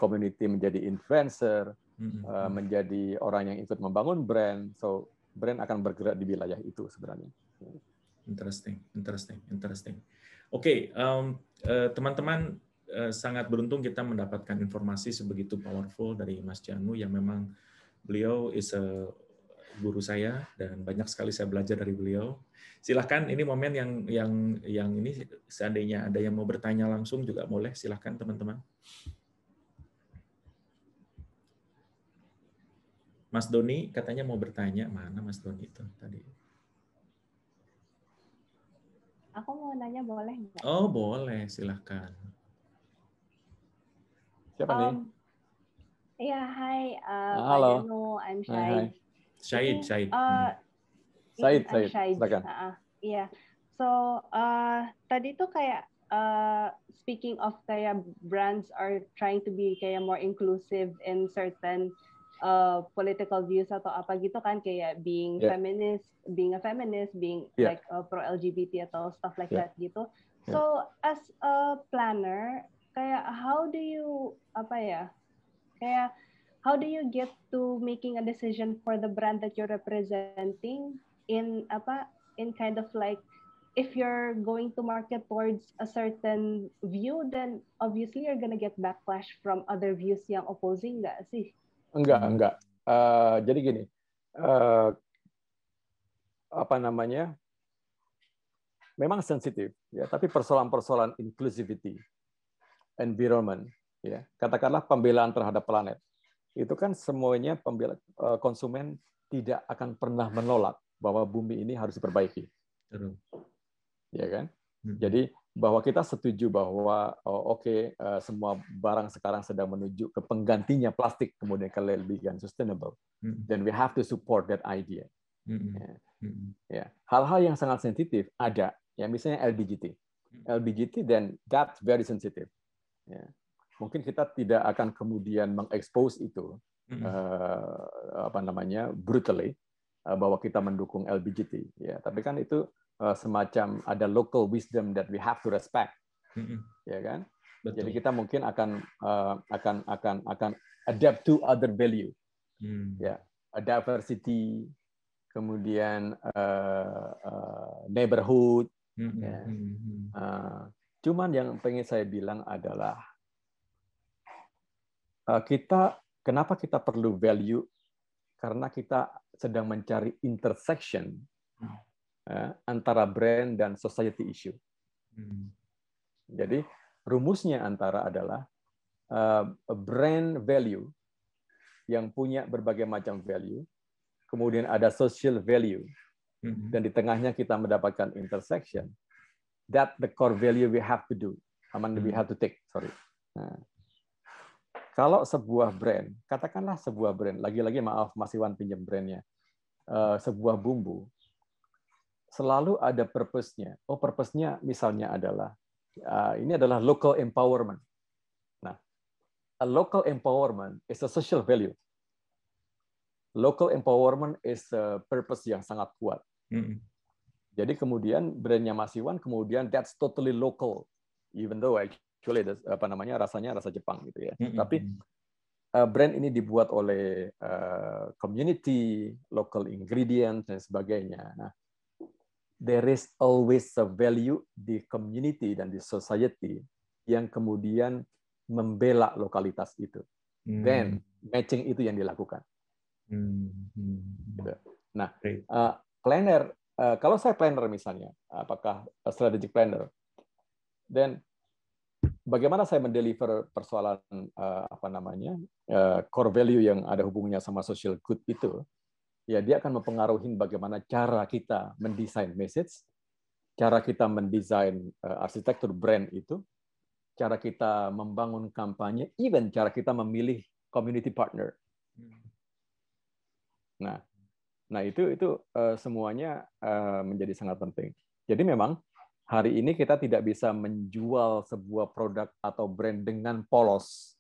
community menjadi influencer, menjadi orang yang ikut membangun brand. So brand akan bergerak di wilayah itu sebenarnya. Interesting. Oke, teman-teman, sangat beruntung kita mendapatkan informasi sebegitu powerful dari Mas Janu, yang memang beliau is a guru saya dan banyak sekali saya belajar dari beliau. Silahkan, ini momen yang ini, seandainya ada yang mau bertanya langsung juga boleh, silahkan teman-teman. Mas Doni katanya mau bertanya. Mana Mas Doni itu tadi? Aku mau nanya, boleh nggak? Oh, boleh, silahkan. Siapa nih? Iya, hai, Pak halo. Janu, I'm Syahid. Syahid. Syahid, silakan. Iya. So, tadi tuh kayak speaking of kayak brands are trying to be kayak more inclusive in certain political views atau apa gitu kan, kayak being feminist, being a feminist, being like pro LGBT atau stuff like that gitu. So as a planner, kayak how do you get to making a decision for the brand that you're representing in kind of like, if you're going to market towards a certain view, then obviously you're gonna get backlash from other views yang opposing, nggak sih? Enggak. Jadi gini, memang sensitif, ya. Tapi persoalan-persoalan inclusivity, environment, ya, katakanlah pembelaan terhadap planet, itu kan semuanya konsumen tidak akan pernah menolak bahwa bumi ini harus diperbaiki, ya kan? Jadi bahwa kita setuju bahwa semua barang sekarang sedang menuju ke penggantinya plastik, kemudian ke lebih sustainable, then we have to support that idea. Ya. Hal-hal yang sangat sensitif ada, ya, misalnya LBGT, then that's very sensitive. Ya. Mungkin kita tidak akan kemudian mengekspos itu brutally, bahwa kita mendukung LBGT, ya. Tapi kan itu semacam ada local wisdom that we have to respect, ya kan? Betul. Jadi kita mungkin akan adapt to other value, ya, diversity, kemudian neighborhood, ya. Cuman yang pengen saya bilang adalah kenapa kita perlu value? Karena kita sedang mencari intersection antara brand dan society issue. Jadi rumusnya adalah brand value yang punya berbagai macam value, kemudian ada social value, dan di tengahnya kita mendapatkan intersection. That the core value we have to do, we have to take. Nah, kalau sebuah brand, katakanlah sebuah brand, lagi-lagi maaf Mas Iwan pinjam brandnya, sebuah bumbu, selalu ada purpose-nya. Purpose-nya misalnya adalah, ini adalah local empowerment. Nah, a local empowerment is a social value. Local empowerment is a purpose yang sangat kuat. Jadi kemudian brandnya Mas Iwan, kemudian that's totally local, even though actually rasanya rasa Jepang gitu ya. Tapi brand ini dibuat oleh community, local ingredients dan sebagainya. Nah, there is always a value di community dan di society yang kemudian membela lokalitas itu. Then matching itu yang dilakukan. Gitu. Nah, planner, kalau saya planner misalnya, apakah strategic planner, then bagaimana saya mendeliver persoalan core value yang ada hubungannya sama social good itu? Ya, dia akan mempengaruhi bagaimana cara kita mendesain message, cara kita mendesain arsitektur brand itu, cara kita membangun kampanye, even cara kita memilih community partner. Nah itu semuanya menjadi sangat penting. Jadi memang hari ini kita tidak bisa menjual sebuah produk atau brand dengan polos,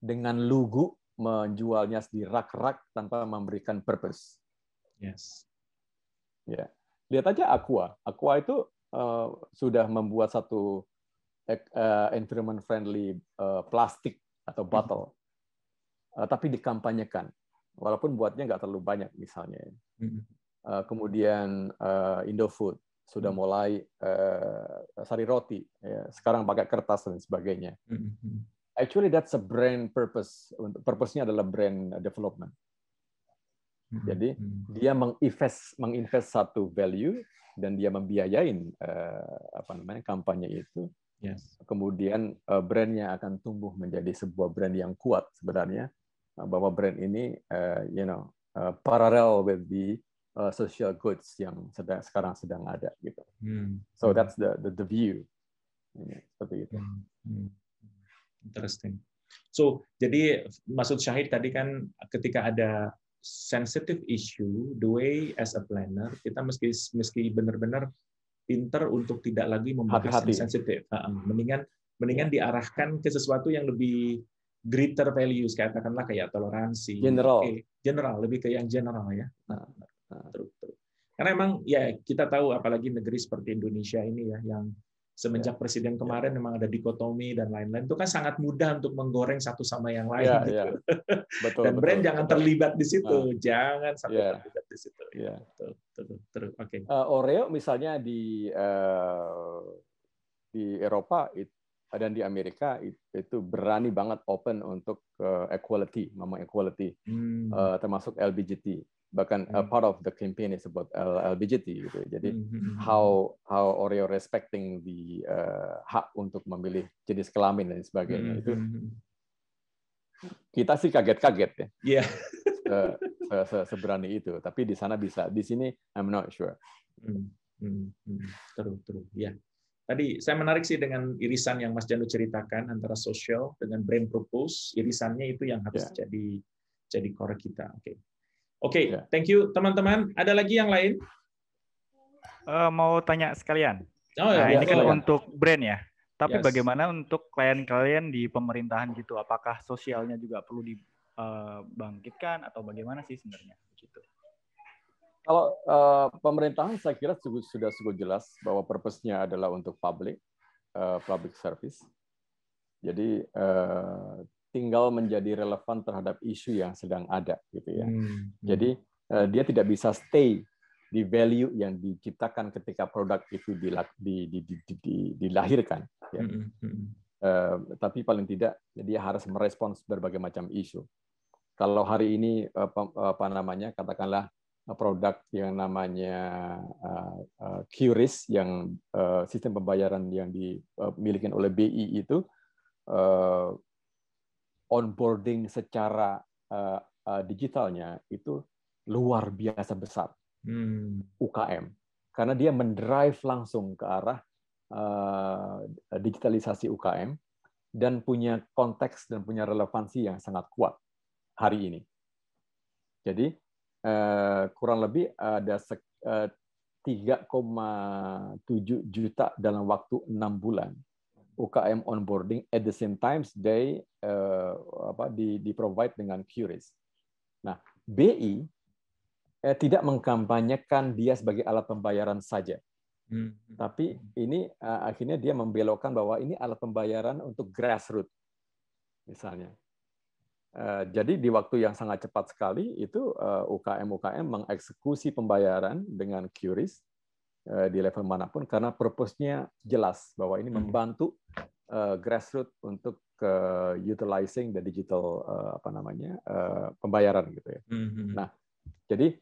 dengan lugu, menjualnya di rak-rak tanpa memberikan purpose. Yes. Ya, lihat aja Aqua. Aqua itu sudah membuat satu environment friendly plastik atau bottle, tapi dikampanyekan, walaupun buatnya nggak terlalu banyak misalnya. Kemudian Indofood sudah mulai sari roti, ya. Sekarang pakai kertas dan sebagainya. Actually that's a brand purpose. Purpose-nya adalah brand development. Jadi dia menginvest satu value dan dia membiayain kampanye itu. Yes. Kemudian brandnya akan tumbuh menjadi sebuah brand yang kuat sebenarnya, bahwa brand ini parallel with the social goods yang sekarang sedang ada gitu. So that's the view. Seperti itu. Interesting. So jadi maksud Syahid tadi kan ketika ada sensitive issue, the way as a planner kita mesti benar-benar pinter untuk tidak lagi membahas yang sensitif. Mendingan diarahkan ke sesuatu yang lebih greater values, katakanlah kayak toleransi. General, lebih ke yang general ya. Terus. Karena emang ya kita tahu apalagi negeri seperti Indonesia ini ya yang semenjak presiden kemarin memang ada dikotomi dan lain-lain, itu kan sangat mudah untuk menggoreng satu sama yang lain gitu. Betul, dan brand jangan terlibat di situ, jangan sampai terlibat di situ. Betul. Oke. Oreo misalnya di Eropa dan di Amerika itu berani banget open untuk equality, ngomong equality, termasuk LGBT. Bahkan part of the campaign is about LGBT gitu. Jadi how Oreo respecting the hak untuk memilih jenis kelamin dan sebagainya itu kita sih kaget-kaget ya. Seberani itu. Tapi di sana bisa, di sini I'm not sure. Terus ya. Tadi saya menarik sih dengan irisan yang Mas Janu ceritakan antara social dengan brand purpose, irisannya itu yang harus jadi core kita. Oke, thank you teman-teman. Ada lagi yang lain? Mau tanya sekalian. Ini kan untuk brand ya. Tapi bagaimana untuk klien-klien di pemerintahan gitu? Apakah sosialnya juga perlu dibangkitkan atau bagaimana sih sebenarnya? Gitu. Kalau pemerintahan saya kira sudah cukup jelas bahwa purpose-nya adalah untuk public service. Jadi tinggal menjadi relevan terhadap isu yang sedang ada gitu ya. Jadi dia tidak bisa stay di value yang diciptakan ketika produk itu dilahirkan ya. Tapi paling tidak dia harus merespons berbagai macam isu. Kalau hari ini katakanlah produk yang namanya QRIS yang sistem pembayaran yang dimiliki oleh BI itu onboarding secara digitalnya itu luar biasa besar UKM karena dia mendrive langsung ke arah digitalisasi UKM dan punya konteks dan punya relevansi yang sangat kuat hari ini. Jadi kurang lebih ada 3,7 juta dalam waktu 6 bulan UKM onboarding, at the same time they di-provide dengan QRIS. Nah, BI tidak mengkampanyekan dia sebagai alat pembayaran saja. Tapi ini akhirnya dia membelokkan bahwa ini alat pembayaran untuk grassroots, misalnya. Jadi di waktu yang sangat cepat sekali itu UKM mengeksekusi pembayaran dengan QRIS di level manapun karena purpose-nya jelas bahwa ini membantu grassroots untuk utilizing the digital pembayaran gitu ya. Nah, jadi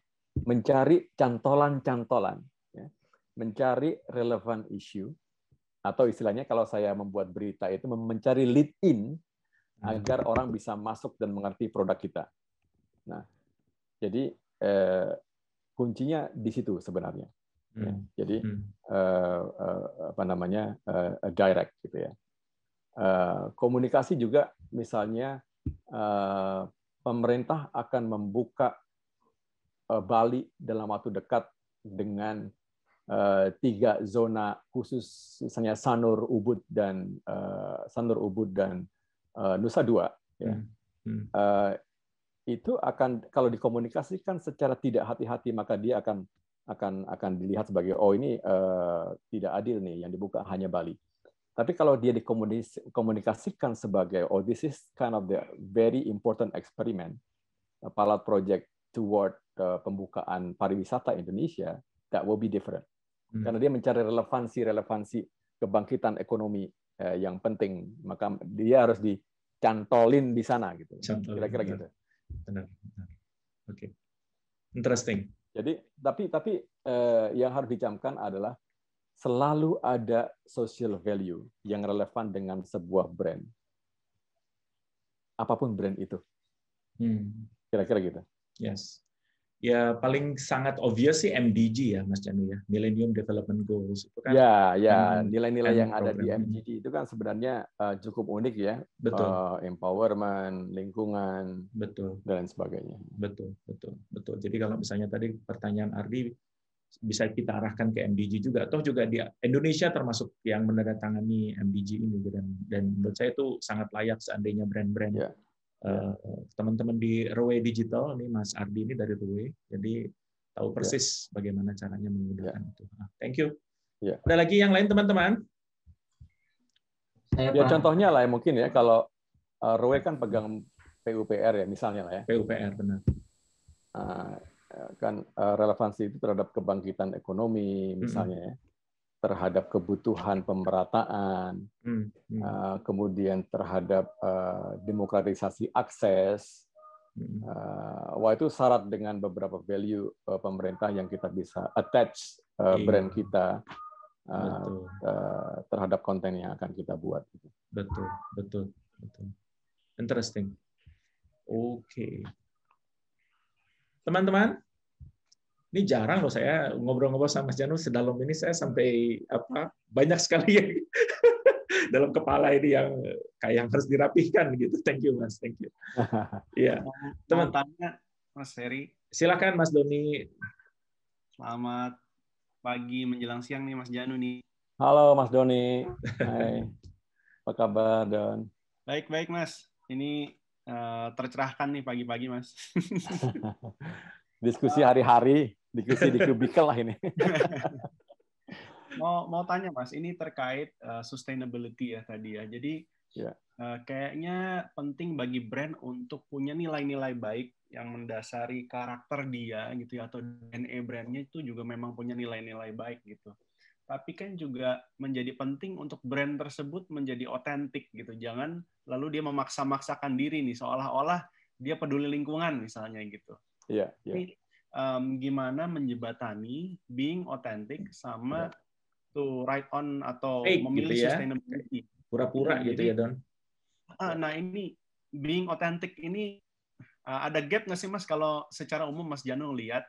mencari cantolan-cantolan, ya, mencari relevan issue atau istilahnya kalau saya membuat berita itu mencari lead in agar orang bisa masuk dan mengerti produk kita. Nah, jadi kuncinya di situ sebenarnya. Ya. Jadi apa namanya direct gitu ya. Komunikasi juga misalnya pemerintah akan membuka Bali dalam waktu dekat dengan 3 zona khusus, misalnya Sanur, Ubud dan Nusa Dua. Ya. Itu akan kalau dikomunikasikan secara tidak hati-hati, maka dia akan dilihat sebagai ini tidak adil nih, yang dibuka hanya Bali. Tapi kalau dia dikomunikasikan sebagai this is kind of the very important experiment, pilot project toward pembukaan pariwisata Indonesia, that will be different. Karena dia mencari relevansi kebangkitan ekonomi yang penting, maka dia harus dicantolin di sana gitu. Kira-kira gitu. Benar. Oke. Interesting. Jadi tapi yang harus dicamkan adalah selalu ada social value yang relevan dengan sebuah brand. Apapun brand itu. Kira-kira gitu. Yes. Ya paling sangat obvious sih MDG ya Mas Janu ya, Millennium Development Goals itu kan. Ya, nilai-nilai yang ada di MDG itu kan sebenarnya cukup unik ya. Betul. Empowerment, lingkungan, betul, dan sebagainya. Betul. Jadi kalau misalnya tadi pertanyaan Ardi bisa kita arahkan ke MDG juga, toh juga di Indonesia termasuk yang menandatangani MDG ini dan menurut saya itu sangat layak seandainya brand-brand. Teman-teman di Reway Digital, ini Mas Ardi ini dari Reway, jadi tahu persis bagaimana caranya menggunakan itu. Thank you. Ada lagi yang lain teman-teman? Contohnya lah mungkin ya, kalau Reway kan pegang PUPR ya misalnya lah ya. PUPR benar. Kan relevansi itu terhadap kebangkitan ekonomi misalnya ya. Terhadap kebutuhan pemerataan, kemudian terhadap demokratisasi akses. Wah, itu syarat dengan beberapa value pemerintah yang kita bisa attach brand kita terhadap konten yang akan kita buat. Betul. Interesting. Oke. Teman-teman, ini jarang loh saya ngobrol-ngobrol sama Mas Janu sedalam ini, saya sampai banyak sekali ya dalam kepala ini yang kayak harus dirapihkan gitu. Thank you Mas, thank you. Iya. Teman tanya Mas Ferry. Silakan Mas Doni. Selamat pagi menjelang siang nih Mas Janu nih. Halo Mas Doni. Hai. Apa kabar Don? Baik Mas. Ini tercerahkan nih pagi-pagi Mas. Diskusi hari-hari, diskusi di kubikel lah ini. Mau tanya Mas, ini terkait sustainability ya tadi ya. Jadi kayaknya penting bagi brand untuk punya nilai-nilai baik yang mendasari karakter dia gitu ya, atau DNA brandnya itu juga memang punya nilai-nilai baik gitu. Tapi kan juga menjadi penting untuk brand tersebut menjadi otentik gitu. Jangan lalu dia memaksa-maksakan diri nih seolah-olah dia peduli lingkungan misalnya gitu. Jadi, gimana menjebatani being authentic sama to right on atau memilih gitu ya? sustainability. Pura-pura gitu ya Don? Nah ini being authentic ini ada gap nggak sih Mas kalau secara umum Mas Janu lihat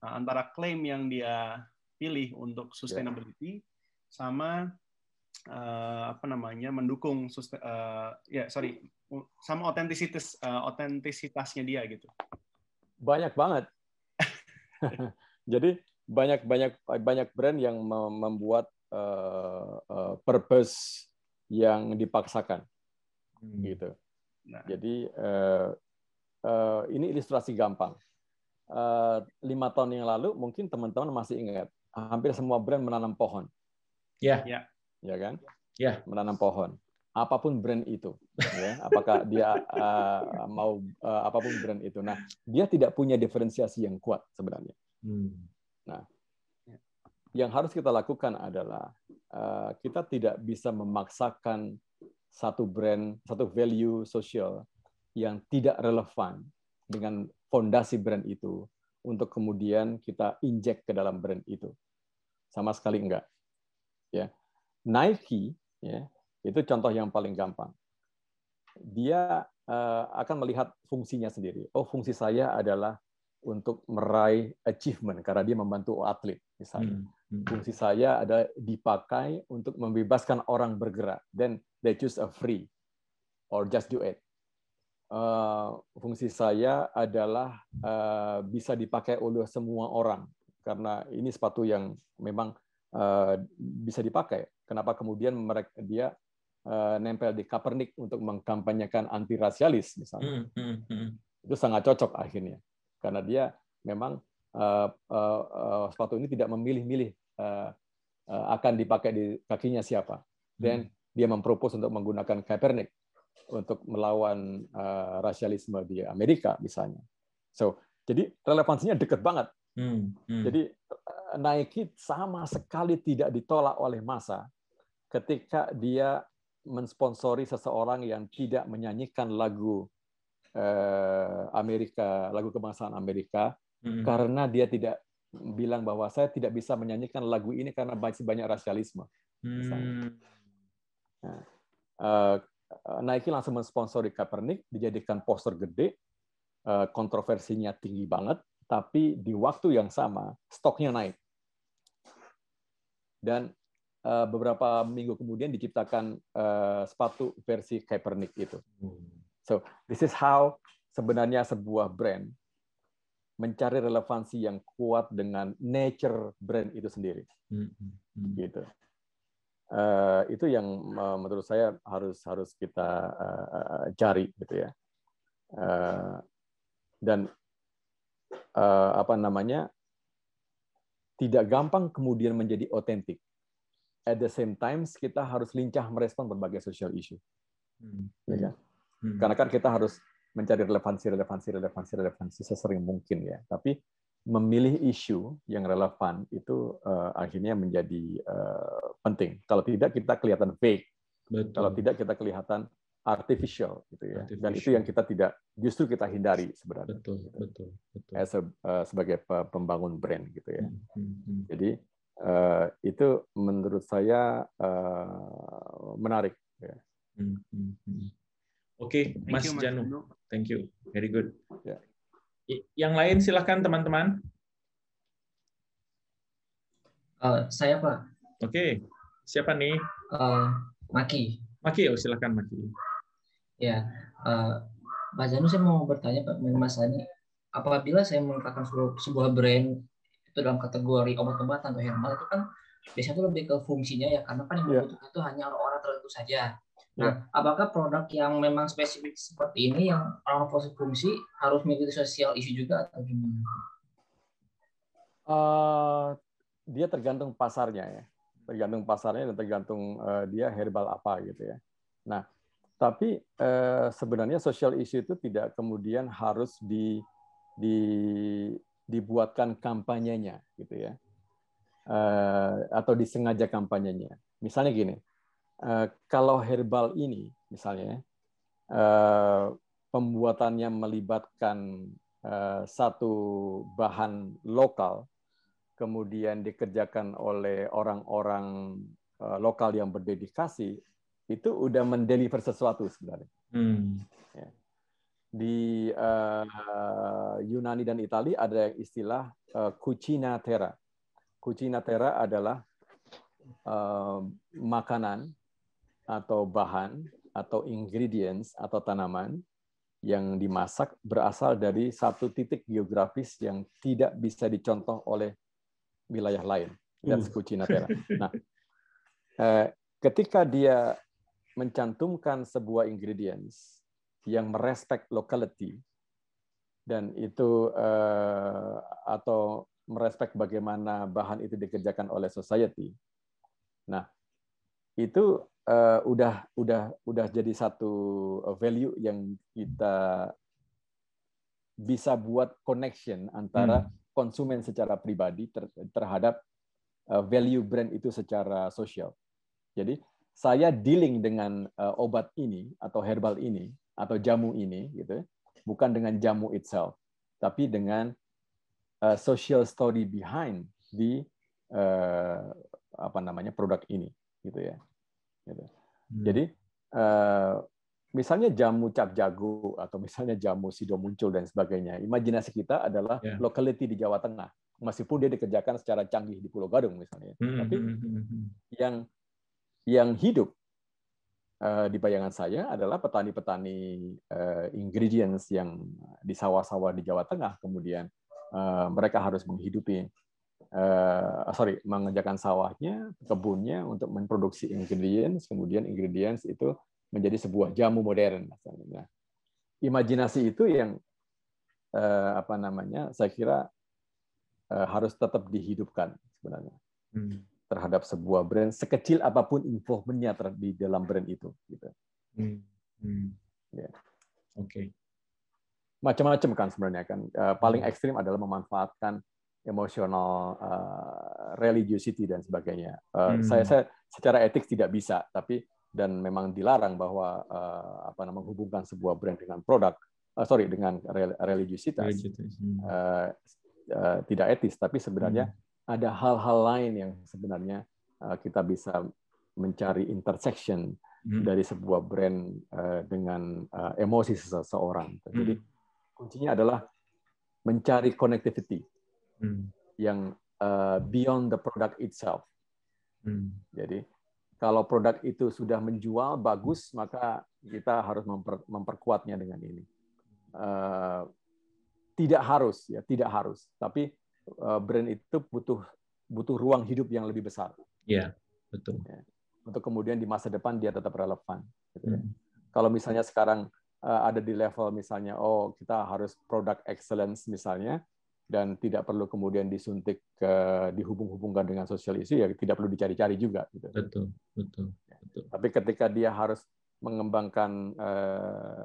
antara klaim yang dia pilih untuk sustainability sama mendukung sama otentisitasnya dia gitu. Banyak banget. Jadi banyak brand yang membuat purpose yang dipaksakan, gitu. Jadi ini ilustrasi gampang. 5 tahun yang lalu mungkin teman-teman masih ingat, hampir semua brand menanam pohon. Ya kan? Menanam pohon. Apapun brand itu, ya. Apakah dia mau apapun brand itu. Nah, dia tidak punya diferensiasi yang kuat sebenarnya. Nah, yang harus kita lakukan adalah kita tidak bisa memaksakan satu brand, satu value sosial yang tidak relevan dengan fondasi brand itu untuk kemudian kita injek ke dalam brand itu. Sama sekali enggak. Ya. Nike, ya, itu contoh yang paling gampang. Dia akan melihat fungsinya sendiri. Oh, fungsi saya adalah untuk meraih achievement karena dia membantu atlet misalnya. Fungsi saya ada dipakai untuk membebaskan orang bergerak. Then they choose a free or just do it. Fungsi saya dia bisa dipakai oleh semua orang karena ini sepatu yang memang bisa dipakai. Kenapa kemudian dia nempel di Kaepernick untuk mengkampanyekan anti rasialis misalnya. Itu sangat cocok akhirnya karena dia memang sepatu ini tidak memilih-milih akan dipakai di kakinya siapa. Dan dia mempropos untuk menggunakan Kaepernick untuk melawan rasialisme di Amerika misalnya. Jadi relevansinya dekat banget. Jadi Nike sama sekali tidak ditolak oleh massa ketika dia mensponsori seseorang yang tidak menyanyikan lagu Amerika, lagu kebangsaan Amerika, karena dia tidak bilang bahwa saya tidak bisa menyanyikan lagu ini karena masih banyak rasialisme. Nike langsung mensponsori Kaepernick, dijadikan poster gede, kontroversinya tinggi banget, tapi di waktu yang sama stoknya naik. Dan beberapa minggu kemudian diciptakan sepatu versi Kaepernick itu. So this is how sebenarnya sebuah brand mencari relevansi yang kuat dengan nature brand itu sendiri. Gitu. Itu yang menurut saya harus kita cari gitu ya. Dan tidak gampang kemudian menjadi otentik. At the same time, kita harus lincah merespon berbagai social issue. Ya kan? Karena kan kita harus mencari relevansi sesering mungkin ya. Tapi memilih isu yang relevan itu akhirnya menjadi penting. Kalau tidak kita kelihatan fake. Betul. Kalau tidak kita kelihatan artificial gitu ya. Dan itu yang kita justru kita hindari sebenarnya. Betul. Sebagai pembangun brand gitu ya. Jadi itu menurut saya menarik ya. Oke, Mas Janu. Thank you. Very good. Yeah. Yang lain silakan teman-teman. Saya Pak. Oke. Siapa nih? Maki. Maki, silakan Maki. Ya, Pak Janu, saya mau bertanya Pak Mas Ani, apabila saya meletakkan sebuah brand itu dalam kategori obat-obatan atau herbal, itu kan biasanya itu lebih ke fungsinya ya, karena kan yang membutuhkan itu hanya orang-orang tertentu saja. Nah, apakah produk yang memang spesifik seperti ini yang orang fungsi harus mengikuti sosial isu juga atau gimana? Dia tergantung pasarnya ya, tergantung pasarnya dan tergantung dia herbal apa gitu ya. Nah, tapi sebenarnya social issue itu tidak kemudian harus dibuatkan kampanyenya gitu ya, atau disengaja kampanyenya. Misalnya gini, kalau herbal ini misalnya pembuatannya melibatkan satu bahan lokal, kemudian dikerjakan oleh orang-orang lokal yang berdedikasi, itu udah mendeliver sesuatu sebenarnya. Ya. Di Yunani dan Italia ada istilah cucina terra. Cucina terra adalah makanan atau bahan atau ingredients atau tanaman yang dimasak berasal dari satu titik geografis yang tidak bisa dicontoh oleh wilayah lain. That's cucina terra. Nah, ketika dia mencantumkan sebuah ingredients yang merespek locality dan itu atau merespek bagaimana bahan itu dikerjakan oleh society. Nah, itu udah jadi satu value yang kita bisa buat connection antara konsumen secara pribadi terhadap value brand itu secara sosial. Jadi saya dealing dengan obat ini atau herbal ini atau jamu ini gitu, bukan dengan jamu itself, tapi dengan social story behind di produk ini gitu ya. Gitu. Jadi misalnya jamu cap jago atau misalnya jamu sido muncul dan sebagainya, imajinasi kita adalah locality di Jawa Tengah, meskipun dia dikerjakan secara canggih di Pulau Gadung misalnya. Tapi yang hidup di bayangan saya adalah petani-petani ingredients yang di sawah-sawah di Jawa Tengah, kemudian mereka harus menghidupi mengerjakan sawahnya, kebunnya untuk memproduksi ingredients, kemudian ingredients itu menjadi sebuah jamu modern. Nah, imajinasi itu yang saya kira harus tetap dihidupkan sebenarnya terhadap sebuah brand, sekecil apapun involvement-nya di dalam brand itu. Gitu. Oke. Macam-macam kan sebenarnya kan. Paling ekstrim adalah memanfaatkan emosional religiosity dan sebagainya. Saya secara etik tidak bisa, dan memang dilarang bahwa menghubungkan sebuah brand dengan produk, dengan religiositas tidak etis. Tapi sebenarnya ada hal-hal lain yang sebenarnya kita bisa mencari intersection dari sebuah brand dengan emosi seseorang. Jadi kuncinya adalah mencari connectivity yang beyond the product itself. Jadi kalau produk itu sudah menjual bagus, maka kita harus memperkuatnya dengan ini. Tidak harus, tapi brand itu butuh ruang hidup yang lebih besar. Iya, betul. Untuk kemudian di masa depan dia tetap relevan. Gitu ya. Kalau misalnya sekarang ada di level misalnya, kita harus product excellence misalnya, dan tidak perlu kemudian dihubung-hubungkan dengan social issue, ya tidak perlu dicari-cari juga. Gitu. Betul. Tapi ketika dia harus mengembangkan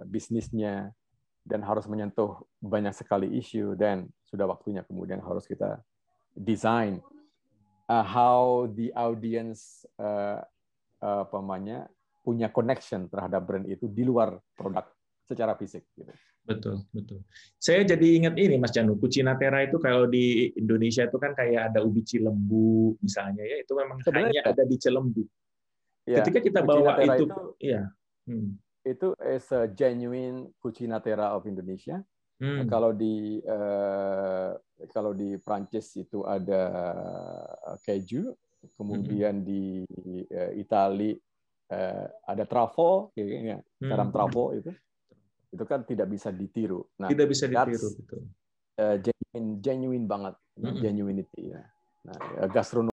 bisnisnya dan harus menyentuh banyak sekali isu, dan sudah waktunya kemudian harus kita design how the audience punya connection terhadap brand itu di luar produk secara fisik. Gitu. Betul. Saya jadi ingat ini, Mas Janu, Kucinaterra itu kalau di Indonesia itu kan kayak ada ubi Cilembu misalnya, ya itu memang sebenarnya hanya ada di Cilembu. Ya, ketika kita bawa itu itu is a genuine Kucinaterra of Indonesia. Kalau di Prancis itu ada keju, kemudian di Italia ada truffle, garam truffle itu kan tidak bisa ditiru. Nah, tidak bisa ditiru, betul. Genuine banget, genuinity. Ya. Nah, gastronomi